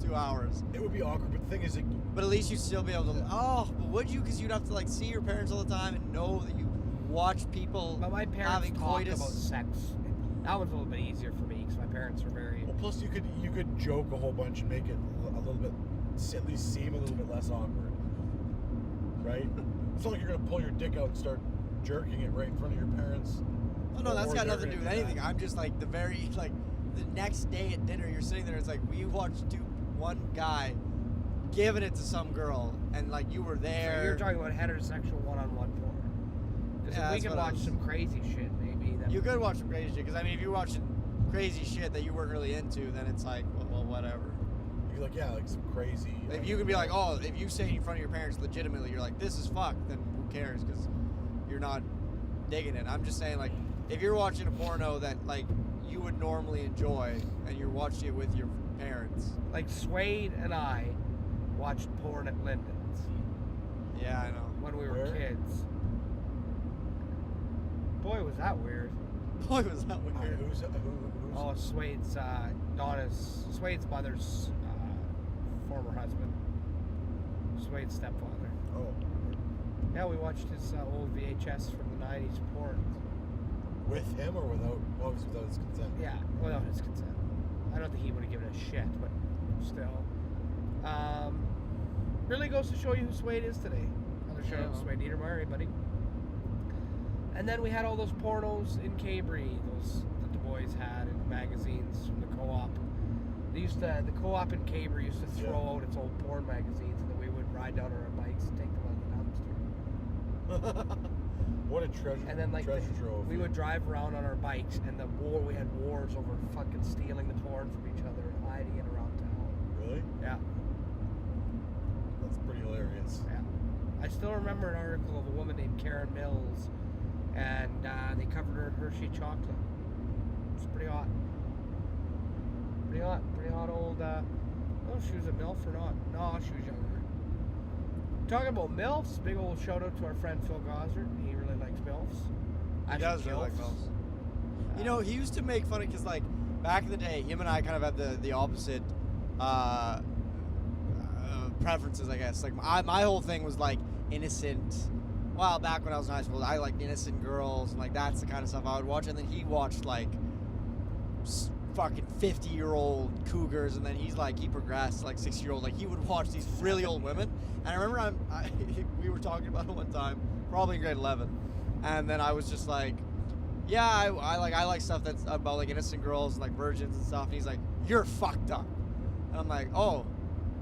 2 hours. It would be awkward, but the thing is, like, But at least you'd still be able to. Oh, but would you? Because you'd have to see your parents all the time and know that you watch people But my parents having talk coitus. about sex. That one's a little bit easier for me because my parents are very. well, plus you could joke a whole bunch and make it a little bit, at least seem a little bit less awkward, right? It's not like you're gonna pull your dick out and start jerking it right in front of your parents. Oh no, that's Or got they're nothing to do gonna with do anything. that. I'm just like the next day at dinner, you're sitting there. It's like we watched one guy giving it to some girl, and like you were there. So you're talking about heterosexual one-on-one porn. Because Yeah, if we that's could what I watch was- some crazy shit, maybe. Then You could watch some crazy shit, because I mean, if you're watching crazy shit that you weren't really into, then it's like, well, whatever. You're like, yeah, like some crazy. If you can be like, oh, if you say it in front of your parents legitimately, you're like, this is fucked, then who cares? Because you're not digging it. I'm just saying, like, if you're watching a porno that like you would normally enjoy, and you're watching it with your parents. Like Swade and I watched porn at Linden's Yeah, I know. when we were Where? kids. Boy, was that weird. Boy, was that Who's weird. Oh, Swade's Swade's mother's former husband. Swade's stepfather. Oh, Yeah, we watched his old VHS from the 90s porn. with him or without? Obviously without his consent. Yeah, without his consent. I don't think he would have given a shit, but still. Really goes to show you who Swade is today. Another shout out to Yeah. Swade Niedermeyer, hey buddy. And then we had all those pornos in Cabri, those that the boys had in magazines from the co-op. The co-op in Cabri used to throw Yeah. out its old porn magazines, and then we would ride down on our bikes and take them out of the dumpster. What a treasure! And then treasure trove. we would drive around on our bikes, and we had wars over fucking stealing the porn from each other and hiding it around town. Really? Yeah, That's pretty hilarious. yeah. I still remember an article of a woman named Karen Mills, and they covered her in Hershey chocolate. It's pretty hot. Pretty hot old. Oh, she was a MILF or not? No, she was younger. Talking about MILFs, big old shout out to our friend Phil Gossard. He really likes MILFs. He does really like those. You know, he used to make fun of, because like back in the day, him and I kind of had the opposite preferences, I guess. Like my whole thing was like innocent. Well, back when I was in high school, I liked innocent girls, and like that's the kind of stuff I would watch. And then he watched like fucking 50-year-old cougars, and then he progressed like 60-year-old. Like he would watch these really old women. And I remember we were talking about it one time, probably in grade 11, and then I was just like, yeah, I like stuff that's about like innocent girls and like virgins and stuff. And he's like, you're fucked up. And I'm like, oh,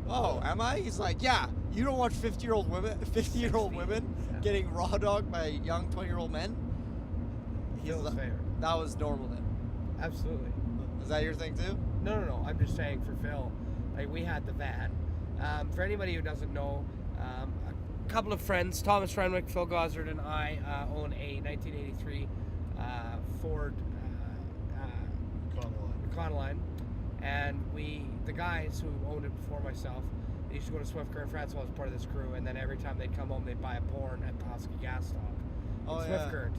am I? He's like, yeah, you don't watch 50-year-old women Yeah. getting raw dogged by young 20-year-old men. He's Phil's like, favorite. that was normal then. Absolutely. Is that your thing too? No. I'm just saying for Phil, like we had the van. For anybody who doesn't know, a couple of friends, Thomas Renwick, Phil Gossard, and I own a 1983 Ford Econoline, and the guys who owned it before myself, they used to go to Swift Current. Francois was part of this crew, and then every time they'd come home, they'd buy a porn at the Husky gas stop in Swift Current.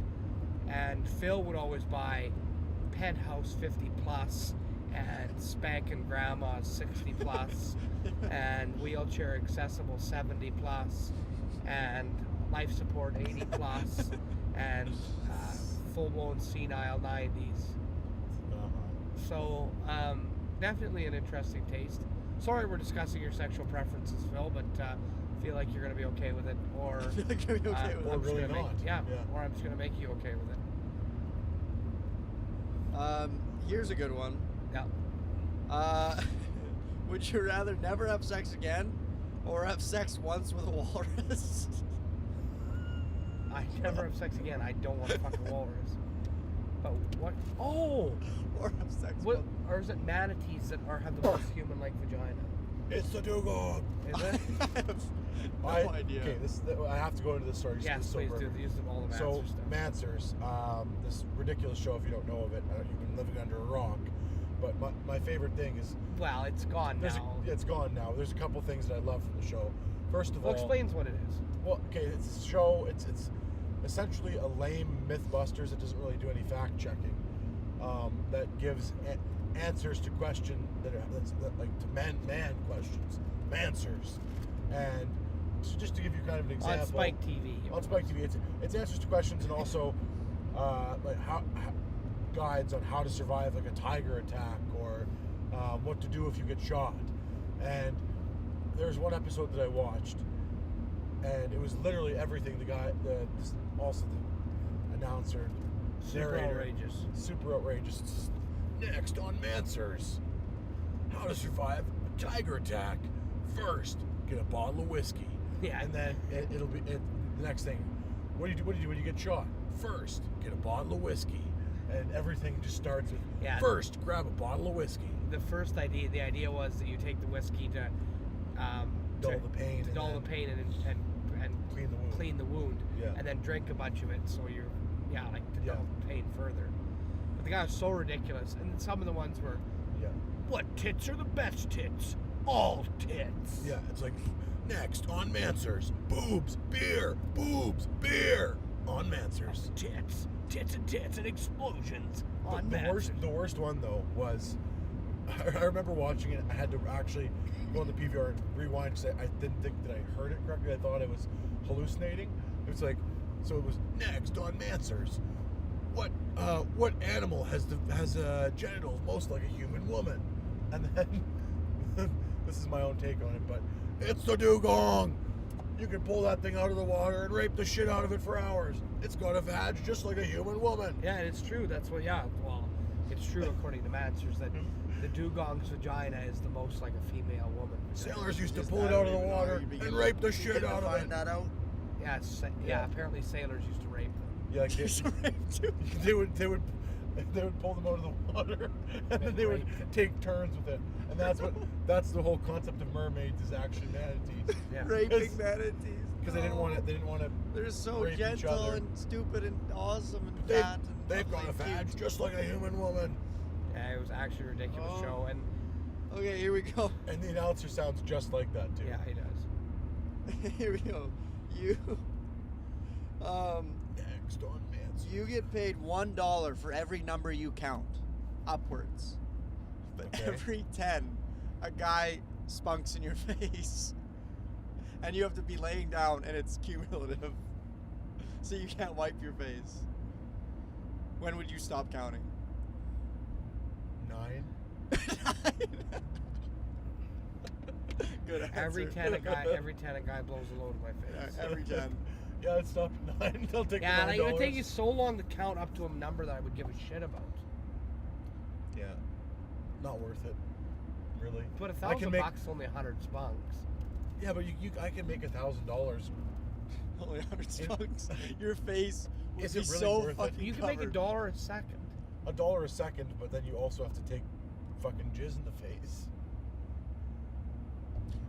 And Phil would always buy Penthouse 50 plus and Spankin' Grandma 60 plus and Wheelchair Accessible 70 plus and Life Support 80 plus and Full Blown Senile 90s. So definitely an interesting taste. Sorry we're discussing your sexual preferences, Phil, but feel like you're going to be okay with it, or I feel like you're okay with Or I'm just really gonna make, not. yeah, Yeah. or I'm just going to make you okay with it. Here's a good one. Yeah. Would you rather never have sex again, or have sex once with a walrus? I never have sex again. I don't want to fuck a walrus. But what? Oh! Or have sex What? with... Or is it manatees that have the most human-like vagina? It's the dugong. Is it? I have no idea. Okay, I have to go into this story. Yes, This is so please do. perfect. They use them all the So, Manser stuff. Mansers, this ridiculous show, if you don't know of it, you've been living under a rock. But my favorite thing is, Well, it's gone now. it's gone now. There's a couple things that I love from the show. First of Well, all, explains what it is. well, okay, it's a show. It's essentially a lame MythBusters that doesn't really do any fact checking. That gives answers to questions like to man questions, Mansers, and so just to give you kind of an example. On Spike TV. On Spike TV, it's answers to questions and also like how guides on how to survive like a tiger attack or what to do if you get shot. And there's one episode that I watched, and it was literally everything. The guy, announcer, Super narrator. outrageous. Super outrageous. Next on Mansers, how to survive a tiger attack. First, get a bottle of whiskey. Yeah. And then it'll be the next thing. What do you do when you get shot? First, get a bottle of whiskey. And everything just starts with, first, grab a bottle of whiskey. The idea was that you take the whiskey to Dull the pain. to dull the pain and clean the wound. Yeah. And then drink a bunch of it so you're, to dull the pain further. But the guy was so ridiculous. And some of the ones were, what tits are the best tits? All tits. Yeah, it's like, next on Mansers, boobs, beer, on Mansers. Tits and explosions on Mansers. The worst one, though, was, I remember watching it, I had to actually go on the PVR and rewind because I didn't think that I heard it correctly. I thought I was hallucinating. It was like, so it was next on Mansers. What animal has genitals most like a human woman? And then, this is my own take on it, but it's the dugong. You can pull that thing out of the water and rape the shit out of it for hours. It's got a vag just like a human woman. Yeah, and it's true. That's what. Yeah, well, it's true according to Mansers that the dugong's vagina is the most like a female woman. Sailors used to pull it out of the water and rape the shit out of it. That out? Yeah, apparently sailors used to rape them. Yeah, they would pull them out of the water and then they would take turns with it. And that's the whole concept of mermaids is actually manatees. Yeah. Raping manatees. Because they didn't want to. They're so rape each gentle other. and stupid and awesome and They've, fat. they've got a vag just like a human woman. Yeah, it was actually a ridiculous show. And okay, here we go. And the announcer sounds just like that too. yeah, he does. Here we go. Next on Mansers. You get paid $1 for every number you count, upwards. But Okay. every 10, a guy spunks in your face. And you have to be laying down, and it's cumulative. So you can't wipe your face. When would you stop counting? 9. Good answer. Every 10 a guy blows a load in my face. Yeah, every 10. Yeah, it's stop at 9. They'll take Yeah, $9. like, it would take you so long to count up to a number that I would give a shit about. Yeah. Not worth it. Really. But I can make- $1,000 only 100 spunks. Yeah, but I can make $1,000. Only 100 spunks. Your face would Is be it really so worth it? fucking You can covered. make $1 a second. $1 a second, but then you also have to take fucking jizz in the face.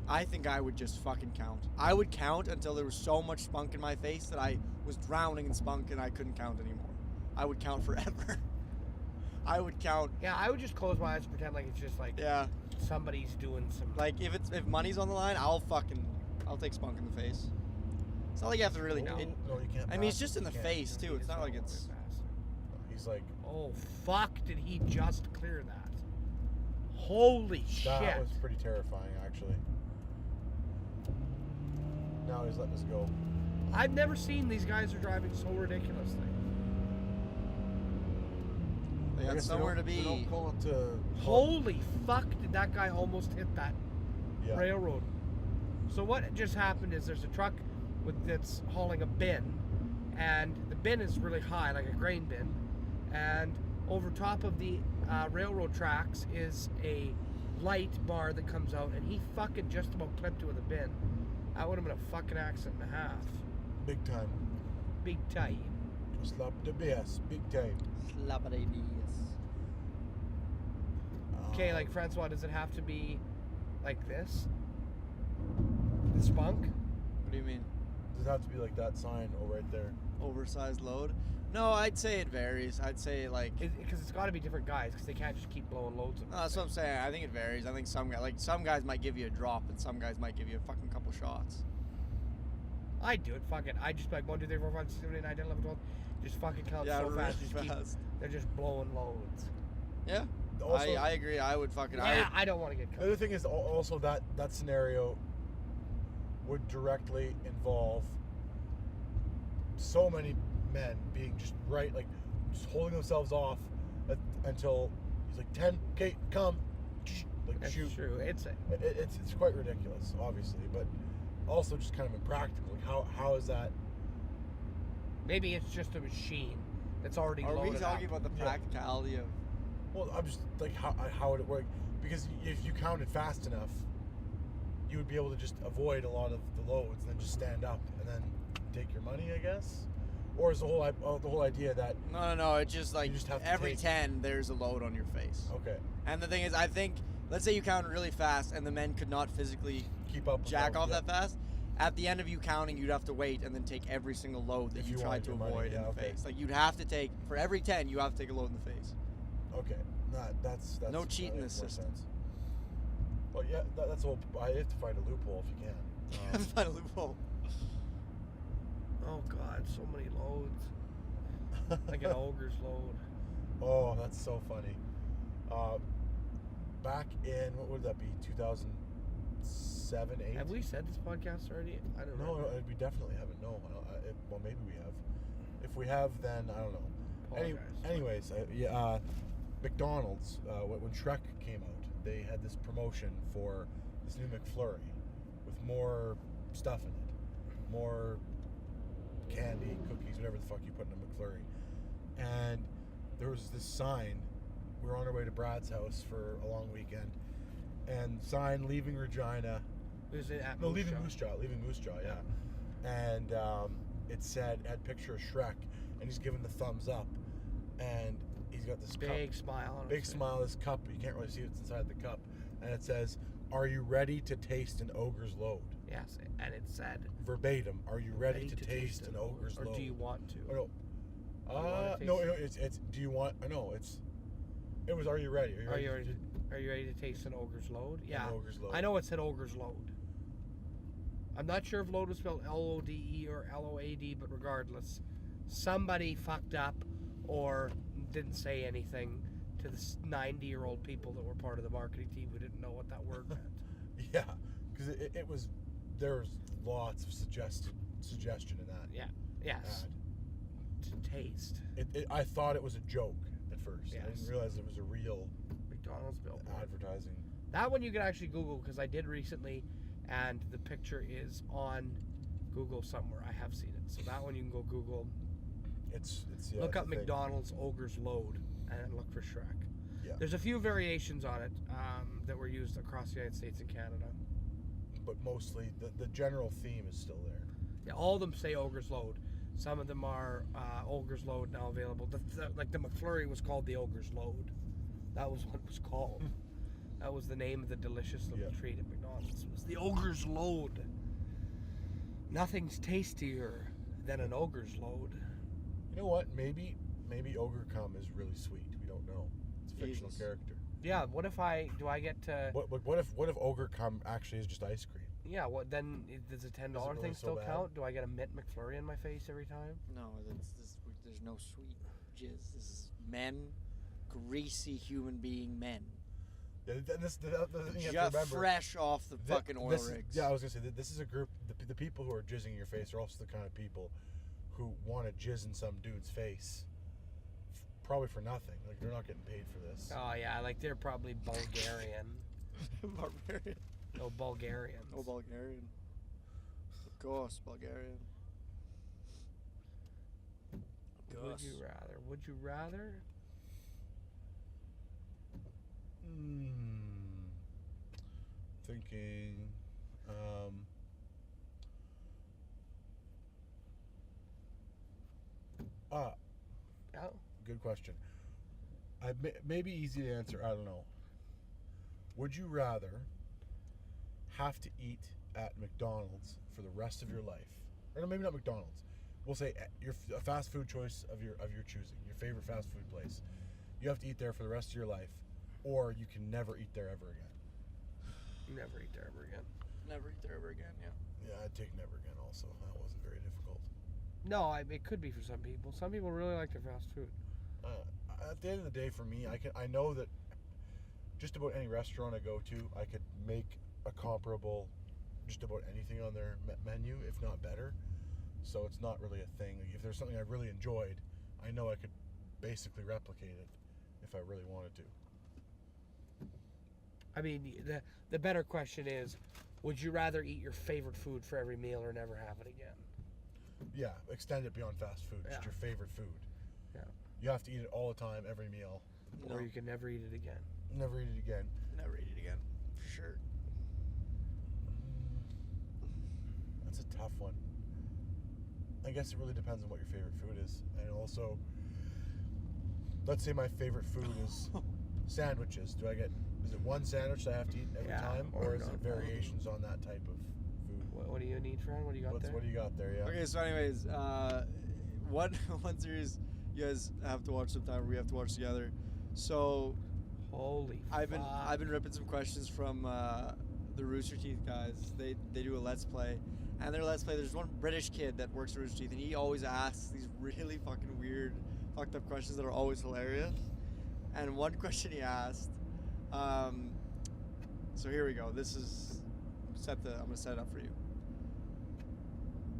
I think I would just fucking count. I would count until there was so much spunk in my face that I was drowning in spunk and I couldn't count anymore. I would count forever. I would count. Yeah, I would just close my eyes and pretend like it's just like Yeah. somebody's doing some. Like if money's on the line, I'll take spunk in the face. It's not like you have to really. No. No, you can't. I mean, it's just in the You can't. face too. It's not like it's. He's like, Oh fuck! Did he just clear that? Holy that shit! was pretty terrifying, actually. Now he's letting us go. I've never seen these guys are driving so ridiculously. They I got guess somewhere to They don't be. call it to. Holy fuck! Did that guy almost hit that Yeah. railroad? So what just happened is there's a truck that's hauling a bin, and the bin is really high, like a grain bin, and over top of the railroad tracks is a light bar that comes out, and he fucking just about clipped it with a bin. That would have been a fucking accident and a half. Big time. Big time. Slap the bass. Big time. Okay, like Francois, does it have to be like this? The spunk? What do you mean? Does it have to be like that sign over right there? Oversized load? No, I'd say it varies. I'd say like. Because it's got to be different guys, because they can't just keep blowing loads of No, that's what I'm saying. I think it varies. I think some guys might give you a drop, and some guys might give you a fucking couple shots. I'd do it, fuck it. I'd just be like 1, 2, 3, 4, 5, 6, 7, 8, 9, 10, 11, 12. Just fucking count so really fast. Just fast. they're just blowing loads. Yeah. Also, I agree. I would fucking. Yeah, I don't want to get the cut. other thing is also that scenario would directly involve so many men being just right, like just holding themselves off until he's like 10, okay, come, like That's shoot. true. It's It's quite ridiculous, obviously, but also just kind of impractical. Like how is that? Maybe it's just a machine that's already Are loaded we talking up. about the Yeah. practicality of? Well, I'm just like how would it work? Because if you counted fast enough, you would be able to just avoid a lot of the loads and then just stand up and then take your money, I guess. Or is the whole idea that No. It's just like You just have to every take- 10, there's a load on your face. okay, And the thing is, I think, let's say you counted really fast and the men could not physically keep up with jack all- off yeah. that fast. At the end of you counting, you'd have to wait and then take every single load that If you you tried wanted to your money, avoid yeah, in the okay. face. Like you'd have to take, for every 10, you have to take a load in the face. Okay, that's No cheat in makes this more system. sense. Well, yeah, that's all. I have to find a loophole if you can. Find a loophole. Oh God, so many loads. Like an ogre's load. Oh, that's so funny. Back in what would that be? 2007, 8. Have we said this podcast already? I don't know. No, we definitely haven't. No, well, maybe we have. If we have, then I don't know. Apologize. Anyways, McDonald's, when Shrek came out, they had this promotion for this new McFlurry with more stuff in it, more candy, cookies, whatever the fuck you put in a McFlurry. And there was this sign. We were on our way to Brad's house for a long weekend, and sign leaving Regina. Was it at No, Moose leaving Jaw? Leaving Moose Jaw, yeah. And it had picture of Shrek, and he's giving the thumbs up, and he's got this Big cup, smile on his big face. smile. This cup, you can't really see what's inside the cup, and it says, "Are you ready to taste an ogre's load?" Yes, and it said, Verbatim, "Are you ready to taste an ogre's or load?" do you want to? Oh, no. wanna No, taste it's. Do you want? No, it was. Are you ready? Are you ready to taste an ogre's load? Yeah. ogre's load. I know it said ogre's load. I'm not sure if load was spelled L-O-D-E or L-O-A-D, but regardless, somebody fucked up or didn't say anything to the 90-year-old people that were part of the marketing team who didn't know what that word meant. Yeah, because it was. There was lots of suggestion in that. Yeah. Yes. ad. To taste. I thought it was a joke at first. I Yes. didn't realize it was a real McDonald's billboard. advertising. That one you can actually Google because I did recently, and the picture is on Google somewhere. I have seen it. So that one you can go Google. It's Look it's up a thing. McDonald's Ogre's Load and look for Shrek. Yeah, There's a few variations on it that were used across the United States and Canada. but mostly the general theme is still there. Yeah, all of them say Ogre's Load. Some of them are Ogre's Load now available. Like the McFlurry was called the Ogre's Load. That was what it was called. That was the name of the delicious little Yeah. treat at McDonald's. It was the Ogre's Load. Nothing's tastier than an Ogre's Load. You know what? Maybe Ogre Cum is really sweet. We don't know. It's a fictional Jesus. character. Yeah, what if I get to... What if Ogre Cum actually is just ice cream? Yeah, what then? Does the $10 really thing so still bad? count? Do I get a mint McFlurry in my face every time? No, there's no sweet jizz. This is men, greasy human being men. Yeah, the thing you have to Just remember. fresh off the fucking oil this rigs. Yeah, I was gonna say this is a group. The people who are jizzing in your face are also the kind of people who want to jizz in some dude's face, probably for nothing. Like they're not getting paid for this. Oh yeah, like they're probably Bulgarian. Barbarian. No, Bulgarians. Oh, Bulgarian. Of course, Bulgarian. Would you rather? Would you rather? Thinking. Oh, Good question. Maybe easy to answer. I don't know. Would you rather have to eat at McDonald's for the rest of your life, or no, maybe not McDonald's? We'll say a fast food choice of your choosing, your favorite fast food place. You have to eat there for the rest of your life, or you can never eat there ever again. never eat there ever again. Never eat there ever again, yeah. Yeah, I'd take never again. Also, that wasn't very difficult. No, it could be for some people. Some people really like their fast food. At the end of the day, for me, I know that just about any restaurant I go to, I could make a comparable, just about anything on their menu, if not better. So it's not really a thing. Like, if there's something I really enjoyed, I know I could basically replicate it if I really wanted to. I mean, the better question is, would you rather eat your favorite food for every meal or never have it again? Yeah, extend it beyond fast food. Yeah. Just your favorite food. Yeah. You have to eat it all the time, every meal. Or you can never eat it again. Never eat it again. Never eat it again, for sure. That's a tough one. I guess it really depends on what your favorite food is. And also, let's say my favorite food is sandwiches. Is it one sandwich that I have to eat every time? Or is it variations on that type of food? What do you need, friend? What do you got there? What do you got there, yeah? Okay, so anyways, one series you guys have to watch sometime, or we have to watch together. So Holy I've fuck. been ripping some questions from the Rooster Teeth guys. They do a Let's Play, and their Let's Play, there's one British kid that works at Rooster Teeth, and he always asks these really fucking weird, fucked up questions that are always hilarious. And one question he asked, so here we go. This is I'm gonna set it up for you.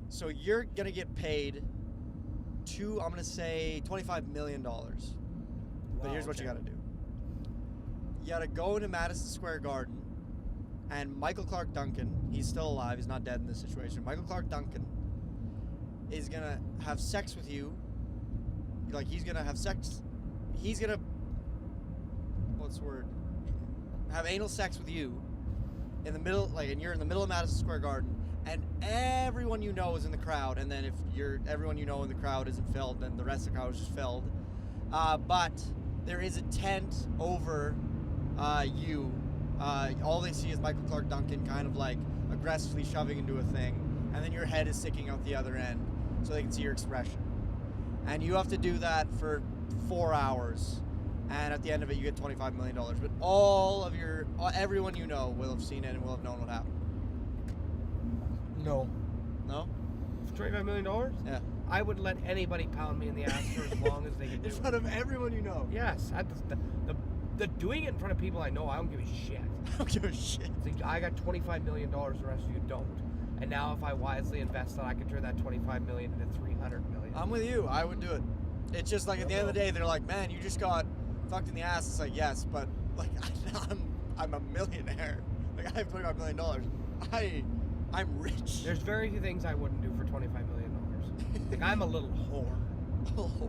So you're gonna get paid I'm gonna say $25 million. But here's what you gotta do. You gotta go into Madison Square Garden, and Michael Clark Duncan, he's still alive, he's not dead in this situation. Michael Clark Duncan is gonna have sex with you. Like, he's gonna have sex. He's gonna, what's the word? Have anal sex with you in the middle, like, and you're in the middle of Madison Square Garden, and everyone you know is in the crowd. And then if everyone you know in the crowd isn't filled, then the rest of the crowd is just filled. But there is a tent over you. All they see is Michael Clark Duncan kind of like aggressively shoving into a thing, and then your head is sticking out the other end so they can see your expression. And you have to do that for 4 hours, and at the end of it you get $25 million. But everyone you know will have seen it and will have known what happened. No. No? $25 million? Yeah. I would let anybody pound me in the ass for as long as they can do In front of everyone you know. Yes. The doing it in front of people I know, I don't give a shit. I don't give a shit. See, I got $25 million, the rest of you don't. And now if I wisely invest it, I can turn that $25 million into $300 million. I'm with you. I would do it. It's just like at the end of the day, they're like, man, you just got fucked in the ass. It's like, yes, but like I'm a millionaire. Like, I have $25 million. I'm rich. There's very few things I wouldn't do for $25 million. Like, I'm a little whore.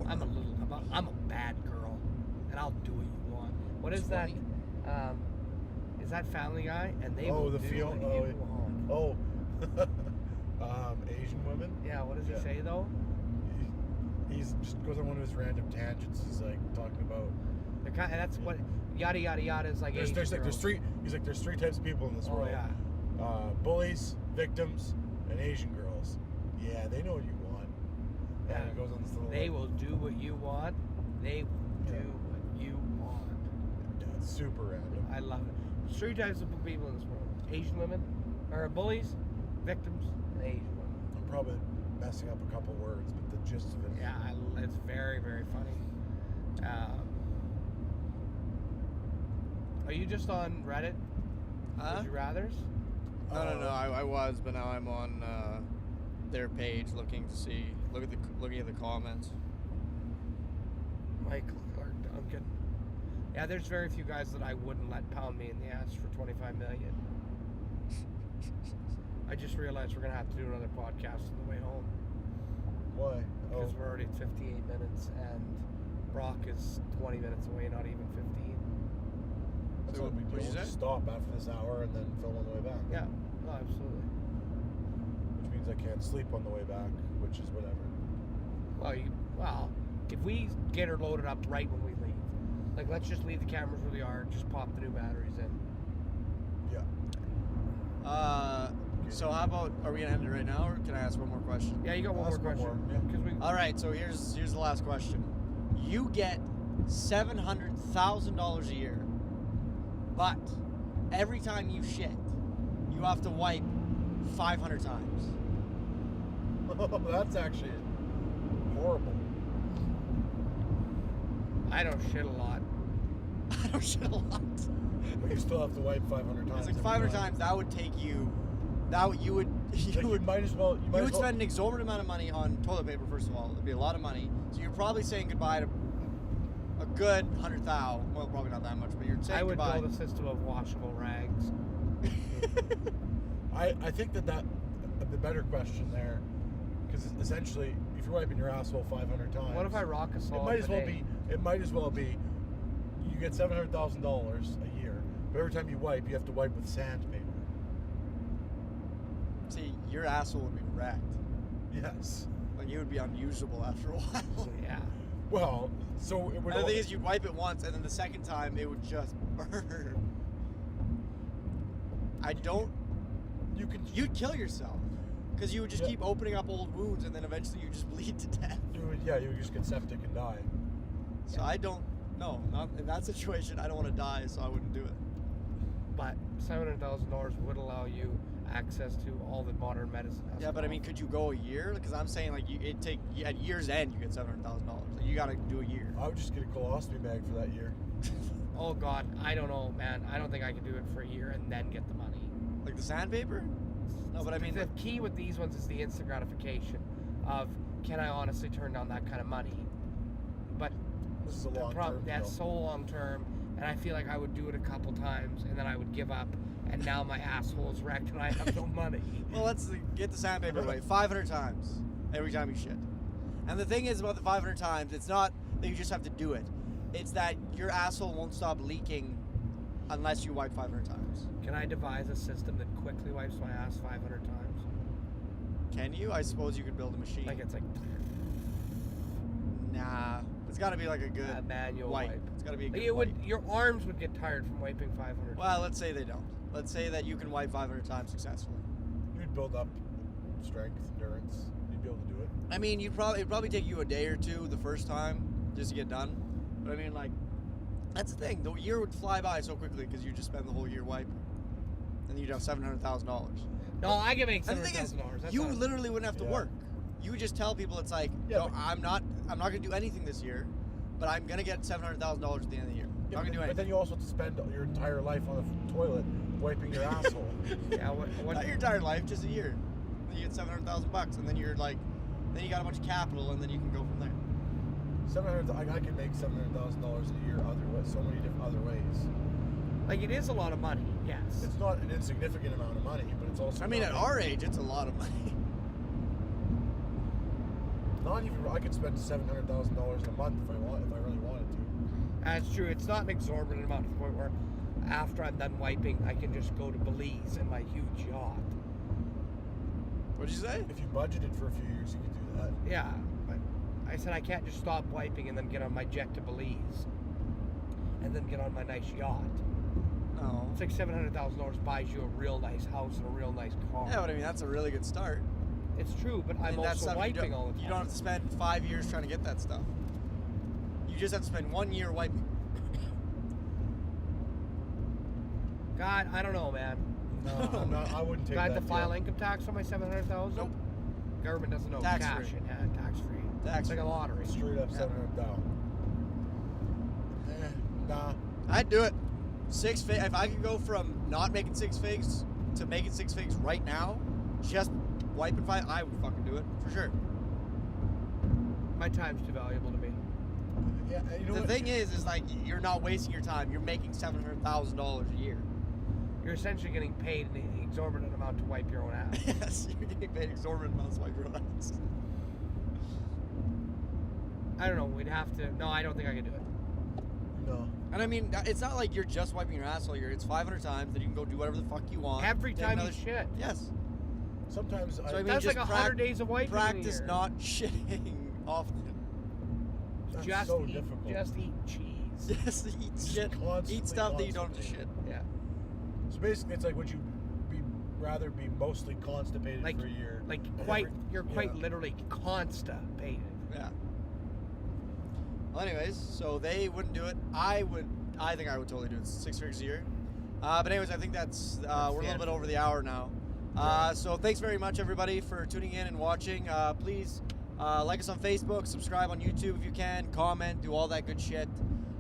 I'm a bad girl, and I'll do what you want. What is that? Is that Family Guy? And they will the do field. what you want. Oh. Asian women. Yeah. What does he say though? He's just goes on one of his random tangents. He's like talking about. That's what yada yada yada is like. There's three. He's like, there's three types of people in this world. Yeah. Bullies, victims, and Asian girls. Yeah, they know what you want. Yeah. And it goes on this little. They will do what you want. They will do what you want. Yeah, it's super random. I love it. There's three types of people in this world: Asian women, or bullies, victims, and Asian women. I'm probably messing up a couple words, but the gist of it. Yeah, it's very, very funny. Are you just on Reddit? Would you rather's? No. I was, but now I'm on their page looking at the comments. Michael Clark Duncan. Yeah, there's very few guys that I wouldn't let pound me in the ass for $25 million. I just realized we're gonna have to do another podcast on the way home Why? because we're already at 58 minutes and Brock is 20 minutes away, not even 15. That's what we do. what'd you We'll say? just stop after this hour and then film on the way back. Yeah, no, absolutely. Which means I can't sleep on the way back, which is whatever. Well, if we get her loaded up right when we leave, like let's just leave the cameras where they are, just pop the new batteries in. Yeah. So how about, are we gonna end it right now, or can I ask one more question? Yeah, you got one more Ask one question. more, yeah. 'Cause we. All right, so here's the last question. You get $700,000 a year, but every time you shit, you have to wipe 500 times. That's actually horrible. I don't shit a lot. I don't shit a lot. But you still have to wipe 500 times. It's like every 500 time. times. That would take you. You would might as well. You would spend an exorbitant amount of money on toilet paper. First of all, it'd be a lot of money. So you're probably saying goodbye to a good 100,000. Well, probably not that much, but you're saying I would goodbye. build a system of washable rags. I think that the better question there Because essentially, if you're wiping your asshole 500 times, What if I rock a solid it might as well bidet? be. It might as well be. You get $700,000 a year, but every time you wipe, you have to wipe with sandpaper. See, your asshole would be wrecked. Yes. Like, it would be unusable after a while. Yeah. Well, so it would. And the thing is, you'd wipe it once, and then the second time, it would just burn. You'd kill yourself. Because you would just keep opening up old wounds, and then eventually you just bleed to death. You would just get septic and die. So I don't, no, not in that situation, I don't want to die, so I wouldn't do it. But $700,000 would allow you access to all the modern medicine. Yeah, but I mean, could you go a year? Because I'm saying, like, at year's end, you get $700,000. Like, you got to do a year. I would just get a colostomy bag for that year. Oh God, I don't know, man. I don't think I could do it for a year and then get the money. Like the sandpaper? No, but I mean, the key with these ones is the instant gratification of, can I honestly turn down that kind of money? But This is a long term. that's so long term, and I feel like I would do it a couple times and then I would give up, and now my asshole is wrecked and I have no money. well, let's get the sandpaper away 500 times every time you shit. And the thing is about the 500 times, it's not that you just have to do it. It's that your asshole won't stop leaking unless you wipe 500 times. Can I devise a system that quickly wipes my ass 500 times? Can you? I suppose you could build a machine. Like it's like Nah. It's got to be like a good a manual wipe. It's got to be a good It would. wipe. Your arms would get tired from wiping 500 Well, let's say they don't. Let's say that you can wipe 500 times successfully. You'd build up strength, endurance. You'd be able to do it. I mean, it'd probably take you a day or two the first time just to get done. But I mean, like, that's the thing. The year would fly by so quickly because you just spend the whole year wiping, and you'd have $700,000. No, I can make And the thing is, $700,000. you literally wouldn't have to Yeah. work. You would just tell people, it's like, Yeah, no, but- I'm not gonna do anything this year, but I'm gonna get $700,000 at the end of the year. I'm not gonna do But anything. then you also have to spend your entire life on the toilet wiping your asshole. Yeah. Not your entire life, just a year. Then you get $700,000, and then you're like, then you got a bunch of capital, and then you can go from there. I can make $700,000 a year other ways, so many different other ways. Like it is a lot of money. Yes. It's not an insignificant amount of money, but it's also. I mean, not at our age, it's a lot of money. Not even. I could spend $700,000 a month if I really wanted to. That's true. It's not an exorbitant amount to the point where after I'm done wiping, I can just go to Belize in my huge yacht. What'd you say? If you budgeted for a few years, you could do that. Yeah, but I said I can't just stop wiping and then get on my jet to Belize and then get on my nice yacht. No. It's like $700,000 buys you a real nice house and a real nice car. Yeah, but I mean, that's a really good start. It's true, but I'm And that also stuff wiping all the time. You don't have to spend 5 years trying to get that stuff. You just have to spend 1 year wiping. God, I don't know, man. No, I wouldn't take Do I have that to file deal. income tax on my $700,000? Nope. Government doesn't know. Tax Cash free. in hand, tax free. Tax It's like a free. lottery. Straight up Yeah. $700,000. Nah. I'd do it. If I could go from not making 6 figs to making 6 figs right now, just wiping 5, I would fucking do it for sure. My time's too valuable to me. Yeah, you know The what? thing is like, you're not wasting your time. You're making $700,000 a year. You're essentially getting paid an exorbitant amount to wipe your own ass. Yes, you're getting paid exorbitant amounts to wipe your own ass. I don't know. We'd have to. No, I don't think I could do it. No. And I mean, it's not like you're just wiping your ass all year. It's 500 times, then you can go do whatever the fuck you want. Every Take time you another shit. Yes. Sometimes So I I mean, That's just like 100 days of wiping in a practice year. not shitting often. that's Just so eat, difficult. Just eat cheese. Just eat shit. Constantly, Eat stuff that you don't have to shit. Yeah. So basically, it's like, would you rather be mostly constipated Like- for a year? Like and you're quite yeah. literally constipated. Yeah. Well, anyways, so they wouldn't do it. I think I would totally do it. 6 figures a year. But anyways, I think that's we're a little bit over the hour now. So thanks very much, everybody, for tuning in and watching. Please like us on Facebook, subscribe on YouTube if you can, comment, do all that good shit.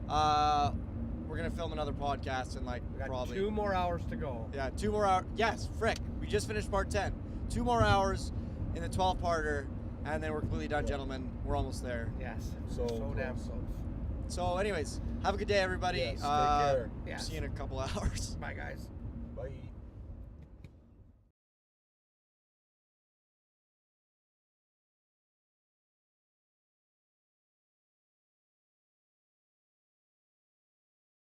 We're gonna film another podcast in like We got probably 2 more hours to go. Yeah, 2 more hours. Yes, frick. We just finished part 10. 2 more hours in the 12-parter, and then we're completely done, gentlemen. We're almost there. Yes. So damn close. close. So, anyways, have a good day, everybody. Yes, take care. Yes. See you in a couple hours. Bye, guys. Bye.